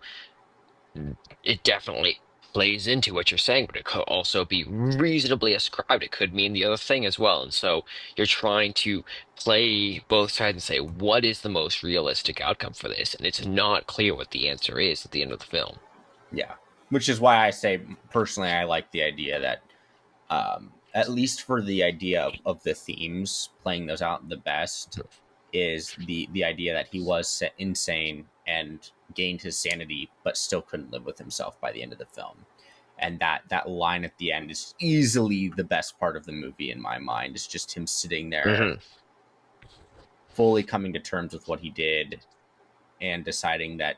[SPEAKER 1] it definitely plays into what you're saying, but it could also be reasonably ascribed. It could mean the other thing as well. And so you're trying to play both sides and say, what is the most realistic outcome for this? And it's not clear what the answer is at the end of the film.
[SPEAKER 2] Yeah, which is why I say personally I like the idea that at least for the idea of the themes, playing those out the best is the idea that he was insane and gained his sanity, but still couldn't live with himself by the end of the film. And that line at the end is easily the best part of the movie in my mind. It's just him sitting there,
[SPEAKER 1] Hmm.
[SPEAKER 2] fully coming to terms with what he did, and deciding that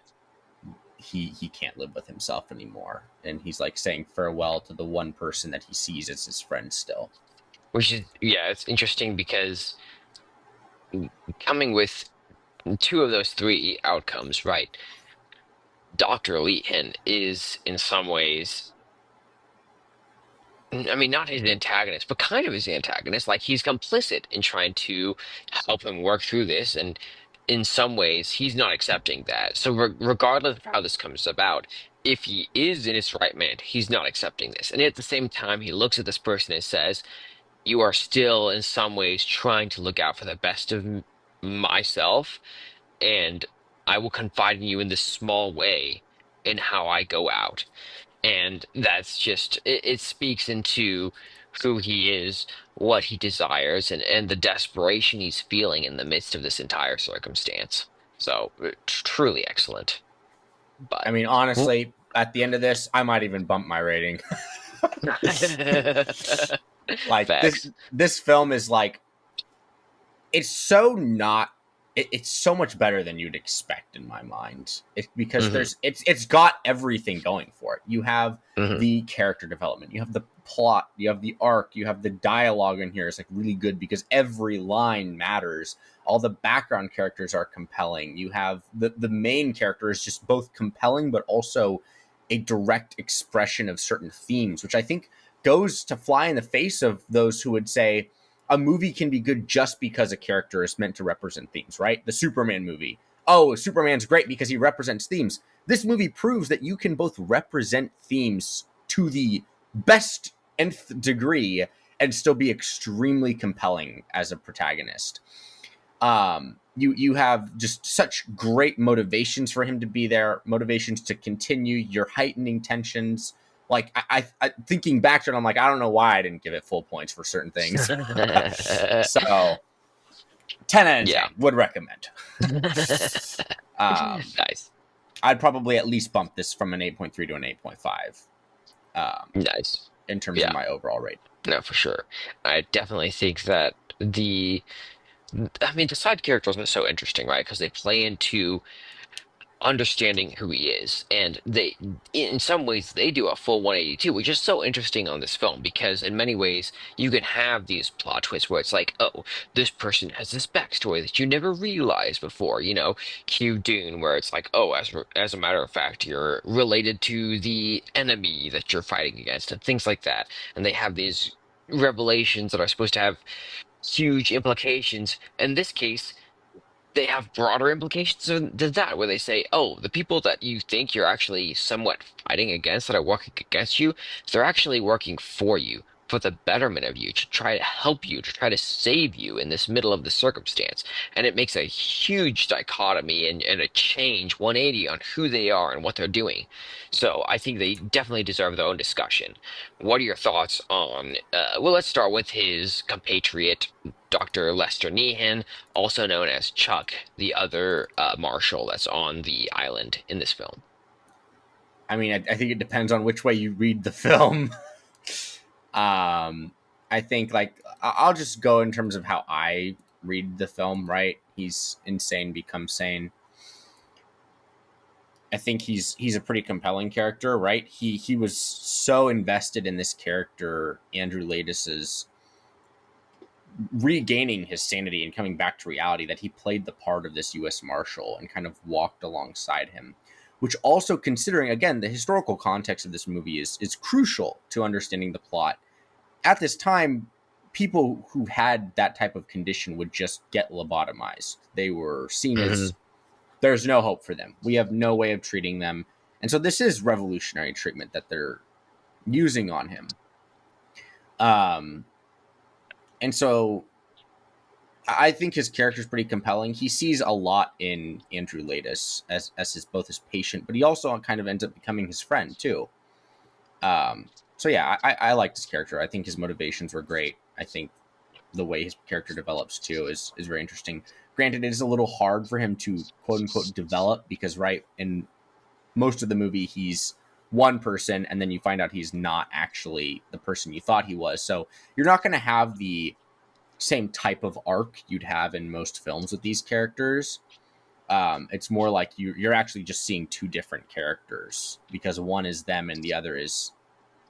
[SPEAKER 2] he can't live with himself anymore. And he's like saying farewell to the one person that he sees as his friend still.
[SPEAKER 1] Which is, yeah, it's interesting because coming with two of those three outcomes, right? Dr. Leehan is in some ways, I mean, not his antagonist, but kind of his antagonist. Like he's complicit in trying to help him work through this, and in some ways, he's not accepting that. So, regardless of how this comes about, if he is in his right mind, he's not accepting this. And at the same time, he looks at this person and says, "You are still, in some ways, trying to look out for the best of myself, and I will confide in you in this small way in how I go out." And that's just it speaks into who he is, what he desires, and the desperation he's feeling in the midst of this entire circumstance. So truly excellent.
[SPEAKER 2] I
[SPEAKER 1] But
[SPEAKER 2] mean, honestly, at the end of this, I might even bump my rating. Like
[SPEAKER 1] facts.
[SPEAKER 2] this film is like it's so not it's so much better than you'd expect in my mind. Because
[SPEAKER 1] Hmm.
[SPEAKER 2] it's got everything going for it. You have
[SPEAKER 1] Hmm.
[SPEAKER 2] the character development, you have the plot, you have the arc, you have the dialogue in here is like really good because every line matters. All the background characters are compelling. You have the main character is just both compelling but also a direct expression of certain themes, which I think goes to fly in the face of those who would say a movie can be good just because a character is meant to represent themes, right? The Superman movie. Oh, Superman's great because he represents themes. This movie proves that you can both represent themes to the best nth degree and still be extremely compelling as a protagonist. You have just such great motivations for him to be there, motivations to continue. You're heightening tensions. Like I thinking back to it, I'm like, I don't know why I didn't give it full points for certain things. So 10 out of 10
[SPEAKER 1] Yeah.
[SPEAKER 2] would recommend. Um,
[SPEAKER 1] Nice.
[SPEAKER 2] I'd probably at least bump this from an 8.3 to an 8.5
[SPEAKER 1] Nice.
[SPEAKER 2] in terms of
[SPEAKER 1] Yeah.
[SPEAKER 2] my overall rate.
[SPEAKER 1] No, for sure. I definitely think that the I mean, the side characters are so interesting, right? Because they play into understanding who he is. And in some ways, they do a full 182, which is so interesting on this film because in many ways, you can have these plot twists where it's like, oh, this person has this backstory that you never realized before. Q Dune, where it's like, oh, as a matter of fact, you're related to the enemy that you're fighting against, and things like that. And they have these revelations that are supposed to have huge implications. In this case, they have broader implications than that, where they say, oh, the people that you think you're actually somewhat fighting against, that are working against you, they're actually working for you, for the betterment of you, to try to help you, to try to save you in this middle of the circumstance. And it makes a huge dichotomy and a change 180 on who they are and what they're doing. So I think they definitely deserve their own discussion. What are your thoughts on, well, let's start with his compatriot, Dr. Lester Nehan, also known as Chuck, the other marshal that's on the island in this film.
[SPEAKER 2] I mean, I think it depends on which way you read the film. I think like I'll just go in terms of how I read the film. Right, he's insane, becomes sane. I think he's a pretty compelling character. Right, he was so invested in this character, Andrew Laeddis's regaining his sanity and coming back to reality, that he played the part of this U.S. Marshal and kind of walked alongside him. Which also, considering again the historical context of this movie, is crucial to understanding the plot. At this time, people who had that type of condition would just get lobotomized. They were seen
[SPEAKER 1] Hmm.
[SPEAKER 2] as there's no hope for them. We have no way of treating them. And so this is revolutionary treatment that they're using on him. Um, and so I think his character is pretty compelling. He sees a lot in Andrew Laeddis as his both his patient, but he also kind of ends up becoming his friend too. So yeah, I liked his character. I think his motivations were great. I think the way his character develops too is very interesting. Granted, it is a little hard for him to quote unquote develop because right in most of the movie he's one person and then you find out he's not actually the person you thought he was. So you're not going to have the same type of arc you'd have in most films with these characters. It's more like you're actually just seeing two different characters because one is them and the other is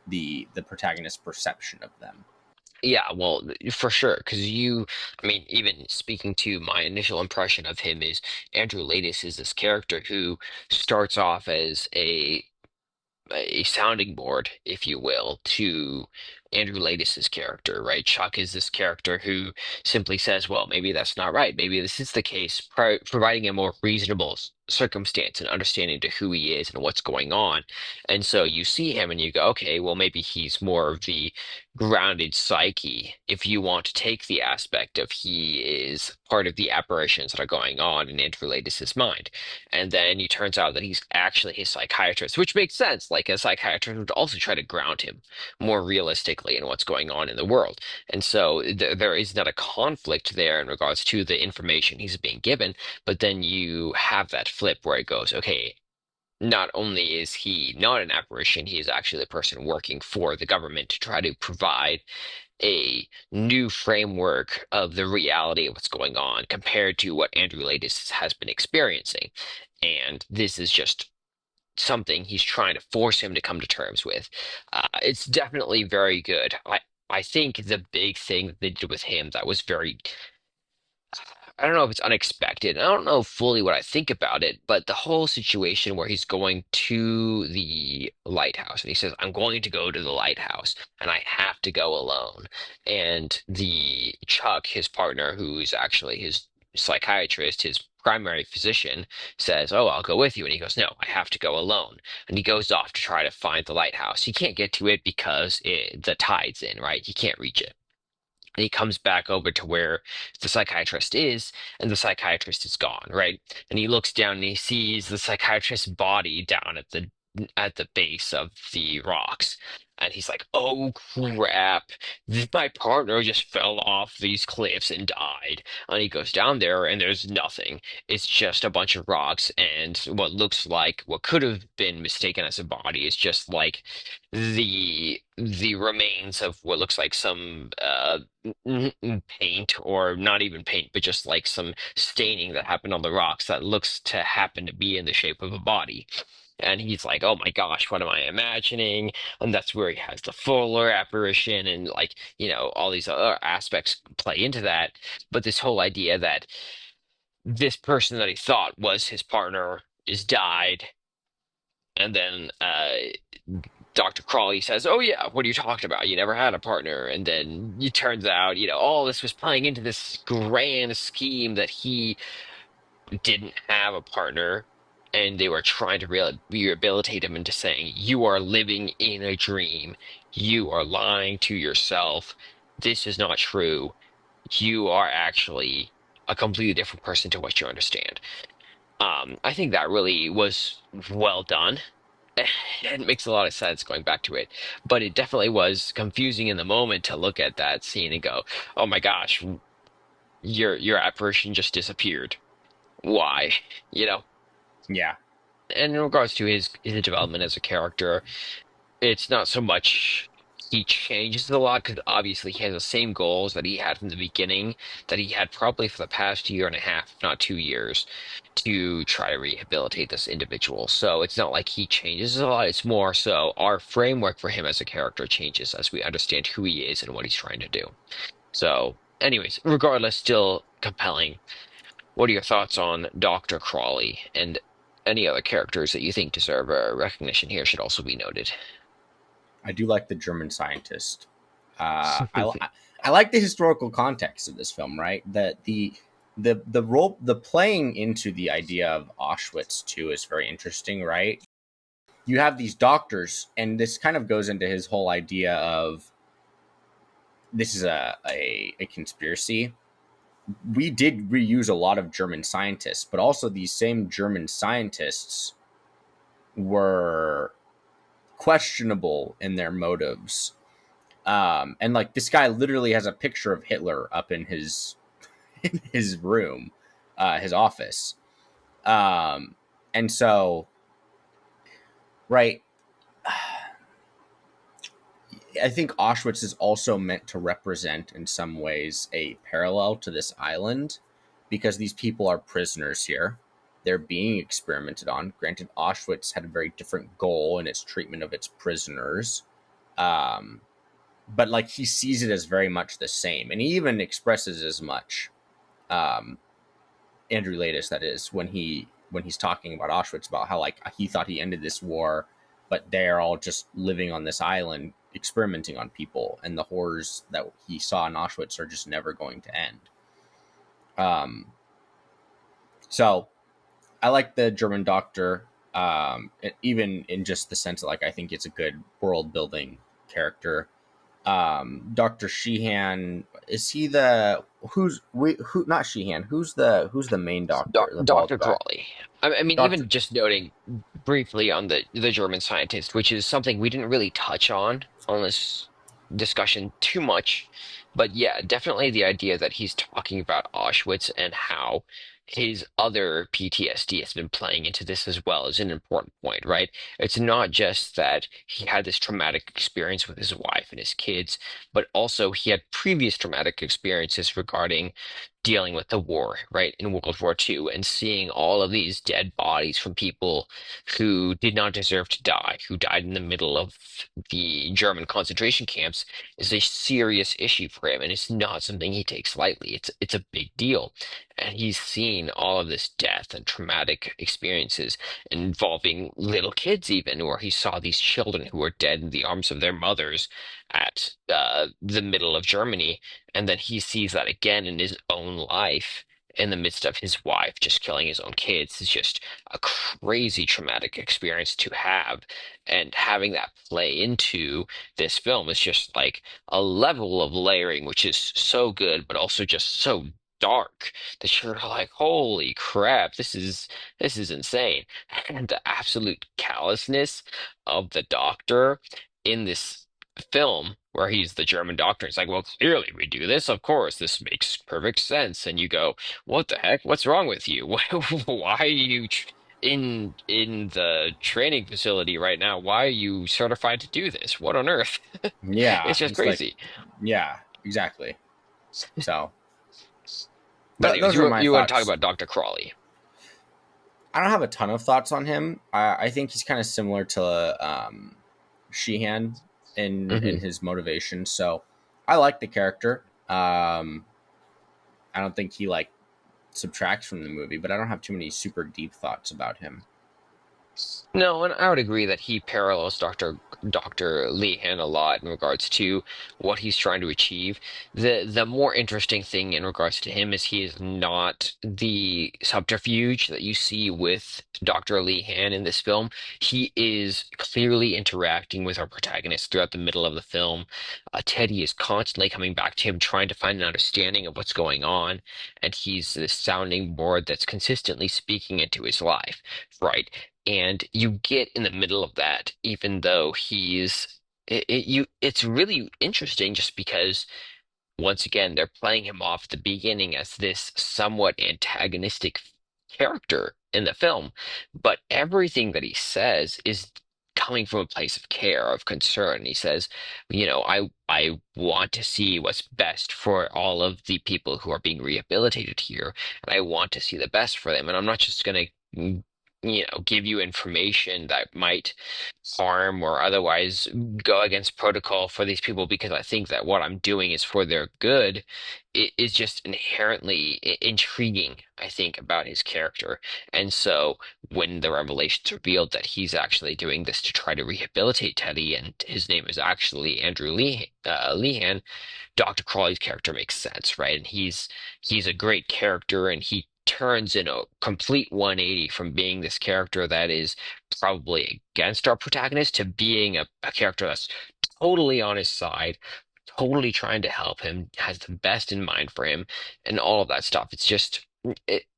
[SPEAKER 2] the protagonist's perception of them.
[SPEAKER 1] Yeah, well, for sure, because I mean, even speaking to my initial impression of him is Andrew Laeddis is this character who starts off as a sounding board, if you will, to Andrew Laeddis's character, right? Chuck is this character who simply says, well, maybe that's not right. Maybe this is the case, providing a more reasonable circumstance and understanding to who he is and what's going on. And so you see him and you go, okay, well, maybe he's more of the grounded psyche, if you want to take the aspect of he is part of the aberrations that are going on in Andrew Laeddis's mind. And then it turns out that he's actually his psychiatrist, which makes sense. Like a psychiatrist would also try to ground him more realistically in what's going on in the world. And so there is not a conflict there in regards to the information he's being given, but then you have that flip where it goes, okay, not only is he not an apparition, he is actually the person working for the government to try to provide a new framework of the reality of what's going on compared to what Andrew Laeddis has been experiencing. And this is just something he's trying to force him to come to terms with. It's definitely very good. I think the big thing that they did with him that was very, I don't know if it's unexpected. I don't know fully what I think about it, but the whole situation where he's going to the lighthouse and he says, I'm going to go to the lighthouse and I have to go alone. And the Chuck, his partner, who's actually his psychiatrist, his primary physician, says, oh, I'll go with you. And he goes, no, I have to go alone. And he goes off to try to find the lighthouse. He can't get to it because the tide's in, right? He can't reach it. And he comes back over to where the psychiatrist is, and the psychiatrist is gone, right? And he looks down and he sees the psychiatrist's body down at the base of the rocks. And he's like, "Oh crap! My partner just fell off these cliffs and died." And he goes down there, and there's nothing. It's just a bunch of rocks, and what looks like what could have been mistaken as a body is just like the remains of what looks like some paint, or not even paint, but just like some staining that happened on the rocks that looks to happen to be in the shape of a body. And he's like, "Oh my gosh, what am I imagining?" And that's where he has the Fuller apparition, and like, all these other aspects play into that. But this whole idea that this person that he thought was his partner is died, and then Dr. Crawley says, "Oh yeah, what are you talking about? You never had a partner." And then it turns out, all this was playing into this grand scheme that he didn't have a partner, and they were trying to rehabilitate him into saying, "You are living in a dream. You are lying to yourself. This is not true. You are actually a completely different person to what you understand." I think that really was well done. It makes a lot of sense going back to it, but it definitely was confusing in the moment to look at that scene and go, "Oh my gosh, your apparition just disappeared. Why?" You know?
[SPEAKER 2] Yeah.
[SPEAKER 1] And in regards to his development as a character, it's not so much he changes a lot, because obviously he has the same goals that he had from the beginning, that he had probably for the past year and a half, if not 2 years, to try to rehabilitate this individual. So it's not like he changes a lot. It's more so our framework for him as a character changes as we understand who he is and what he's trying to do. So, anyways, regardless, still compelling. What are your thoughts on Dr. Crawley, and any other characters that you think deserve a recognition here should also be noted?
[SPEAKER 2] I do like the German scientist. I like the historical context of this film, right? That the role, the playing into the idea of Auschwitz too is very interesting, right? You have these doctors, and this kind of goes into his whole idea of this is a conspiracy. We did reuse a lot of German scientists, but also these same German scientists were questionable in their motives. And like this guy literally has a picture of Hitler up in his in his room, his office. Um, and so, right, I think Auschwitz is also meant to represent, in some ways, a parallel to this island, because these people are prisoners here. They're being experimented on. Granted, Auschwitz had a very different goal in its treatment of its prisoners. Um, but like he sees it as very much the same, and he even expresses as much. Um, Andrew Laeddis, that is, when he's talking about Auschwitz, about how like he thought he ended this war, but they're all just living on this island experimenting on people, and the horrors that he saw in Auschwitz are just never going to end. Um, so I like the German doctor, even in just the sense that like I think it's a good world building character. Dr. Sheehan, is he the who not Sheehan, who's the main doctor, the bald
[SPEAKER 1] Dr.
[SPEAKER 2] guy?
[SPEAKER 1] Crawley. I mean,
[SPEAKER 2] Dr.
[SPEAKER 1] even just noting briefly on the German scientist, which is something we didn't really touch on this discussion too much, but yeah, definitely the idea that he's talking about Auschwitz and how his other PTSD has been playing into this as well is an important point, right? It's not just that he had this traumatic experience with his wife and his kids, but also he had previous traumatic experiences regarding dealing with the war, right, in World War II, and seeing all of these dead bodies from people who did not deserve to die, who died in the middle of the German concentration camps, is a serious issue for him, and it's not something he takes lightly. It's a big deal, and he's seen all of this death and traumatic experiences involving little kids, even where he saw these children who were dead in the arms of their mothers at the middle of Germany, and then he sees that again in his own life in the midst of his wife just killing his own kids. Is just a crazy traumatic experience to have. And having that play into this film is just like a level of layering, which is so good, but also just so dark that you're like, holy crap, this is insane. And the absolute callousness of the doctor in this film where he's the German doctor. It's like, well, clearly we do this. Of course, this makes perfect sense. And you go, what the heck? What's wrong with you? Why are you in the training facility right now? Why are you certified to do this? What on earth?
[SPEAKER 2] Yeah,
[SPEAKER 1] It's just
[SPEAKER 2] it's like,
[SPEAKER 1] crazy.
[SPEAKER 2] yeah, exactly. So
[SPEAKER 1] But anyways,
[SPEAKER 2] those were my
[SPEAKER 1] you want to talk
[SPEAKER 2] thoughts.
[SPEAKER 1] about Dr. Crawley?
[SPEAKER 2] I don't have a ton of thoughts on him. I think he's kind of similar to Sheehan in
[SPEAKER 1] Hmm.
[SPEAKER 2] his motivation. So I like the character. I don't think he like subtracts from the movie, but I don't have too many super deep thoughts about him.
[SPEAKER 1] No, and I would agree that he parallels Dr. Leehan a lot in regards to what he's trying to achieve. The more interesting thing in regards to him is he is not the subterfuge that you see with Dr. Leehan in this film. He is clearly interacting with our protagonist throughout the middle of the film. Teddy is constantly coming back to him, trying to find an understanding of what's going on, and he's this sounding board that's consistently speaking into his life, right? And you get in the middle of that, even though it's really interesting just because once again they're playing him off at the beginning as this somewhat antagonistic character in the film, but everything that he says is coming from a place of care, of concern. He says, I want to see what's best for all of the people who are being rehabilitated here, and I want to see the best for them, and I'm not just gonna give you information that might harm or otherwise go against protocol for these people because I think that what I'm doing is for their good. It is just inherently intriguing, I think, about his character. And so when the revelation's revealed that he's actually doing this to try to rehabilitate Teddy, and his name is actually Andrew Leehan, Dr. Crawley's character makes sense, right? And he's a great character, and he turns in a complete 180 from being this character that is probably against our protagonist to being a character that's totally on his side, totally trying to help him, has the best in mind for him, and all of that stuff. It's just,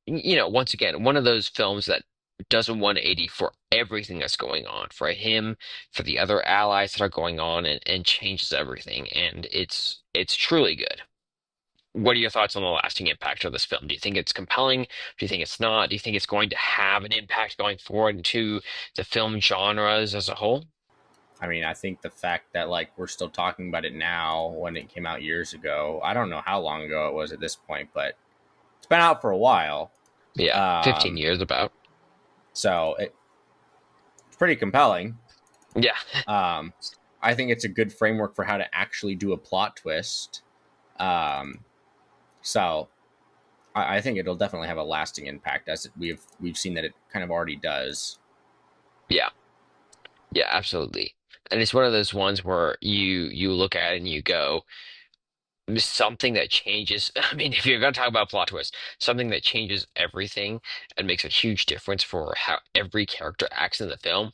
[SPEAKER 1] once again, one of those films that does a 180 for everything that's going on, for him, for the other allies that are going on, and changes everything. And it's truly good. What are your thoughts on the lasting impact of this film? Do you think it's compelling? Do you think it's not? Do you think it's going to have an impact going forward into the film genres as a whole?
[SPEAKER 2] I mean, I think the fact that like we're still talking about it now when it came out years ago. I don't know how long ago it was at this point, but it's been out for a while.
[SPEAKER 1] Yeah, 15
[SPEAKER 2] Um,
[SPEAKER 1] years about.
[SPEAKER 2] so it's pretty compelling.
[SPEAKER 1] Yeah.
[SPEAKER 2] Um, I think it's a good framework for how to actually do a plot twist. Um, so I think it'll definitely have a lasting impact, as we've seen that it kind of already does.
[SPEAKER 1] Yeah. Yeah, absolutely. And it's one of those ones where you look at it and you go, something that changes. I mean, if you're going to talk about plot twist, something that changes everything and makes a huge difference for how every character acts in the film.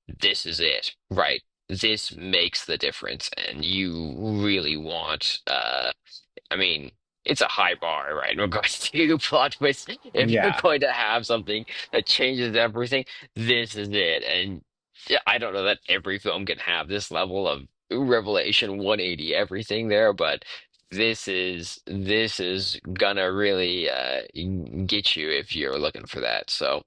[SPEAKER 1] This is it, right? This makes the difference, and you really want. I mean, it's a high bar, right? In regards to plot twists, if you're
[SPEAKER 2] Yeah,
[SPEAKER 1] going to have something that changes everything, this is it. And yeah, I don't know that every film can have this level of revelation 180 everything there, but this is gonna really get you if you're looking for that. So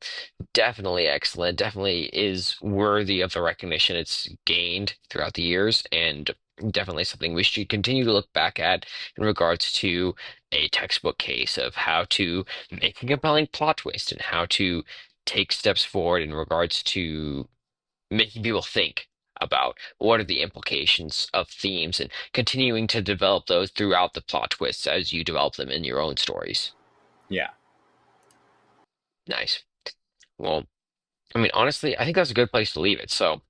[SPEAKER 1] definitely excellent. Definitely is worthy of the recognition it's gained throughout the years, and definitely something we should continue to look back at in regards to a textbook case of how to make a compelling plot twist and how to take steps forward in regards to making people think about what are the implications of themes and continuing to develop those throughout the plot twists as you develop them in your own stories.
[SPEAKER 2] yeah.
[SPEAKER 1] Nice. Well, I mean, honestly, I think that's a good place to leave it. So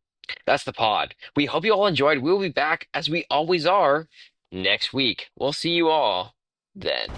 [SPEAKER 1] that's the pod. We hope you all enjoyed. We'll be back as we always are next week. We'll see you all then.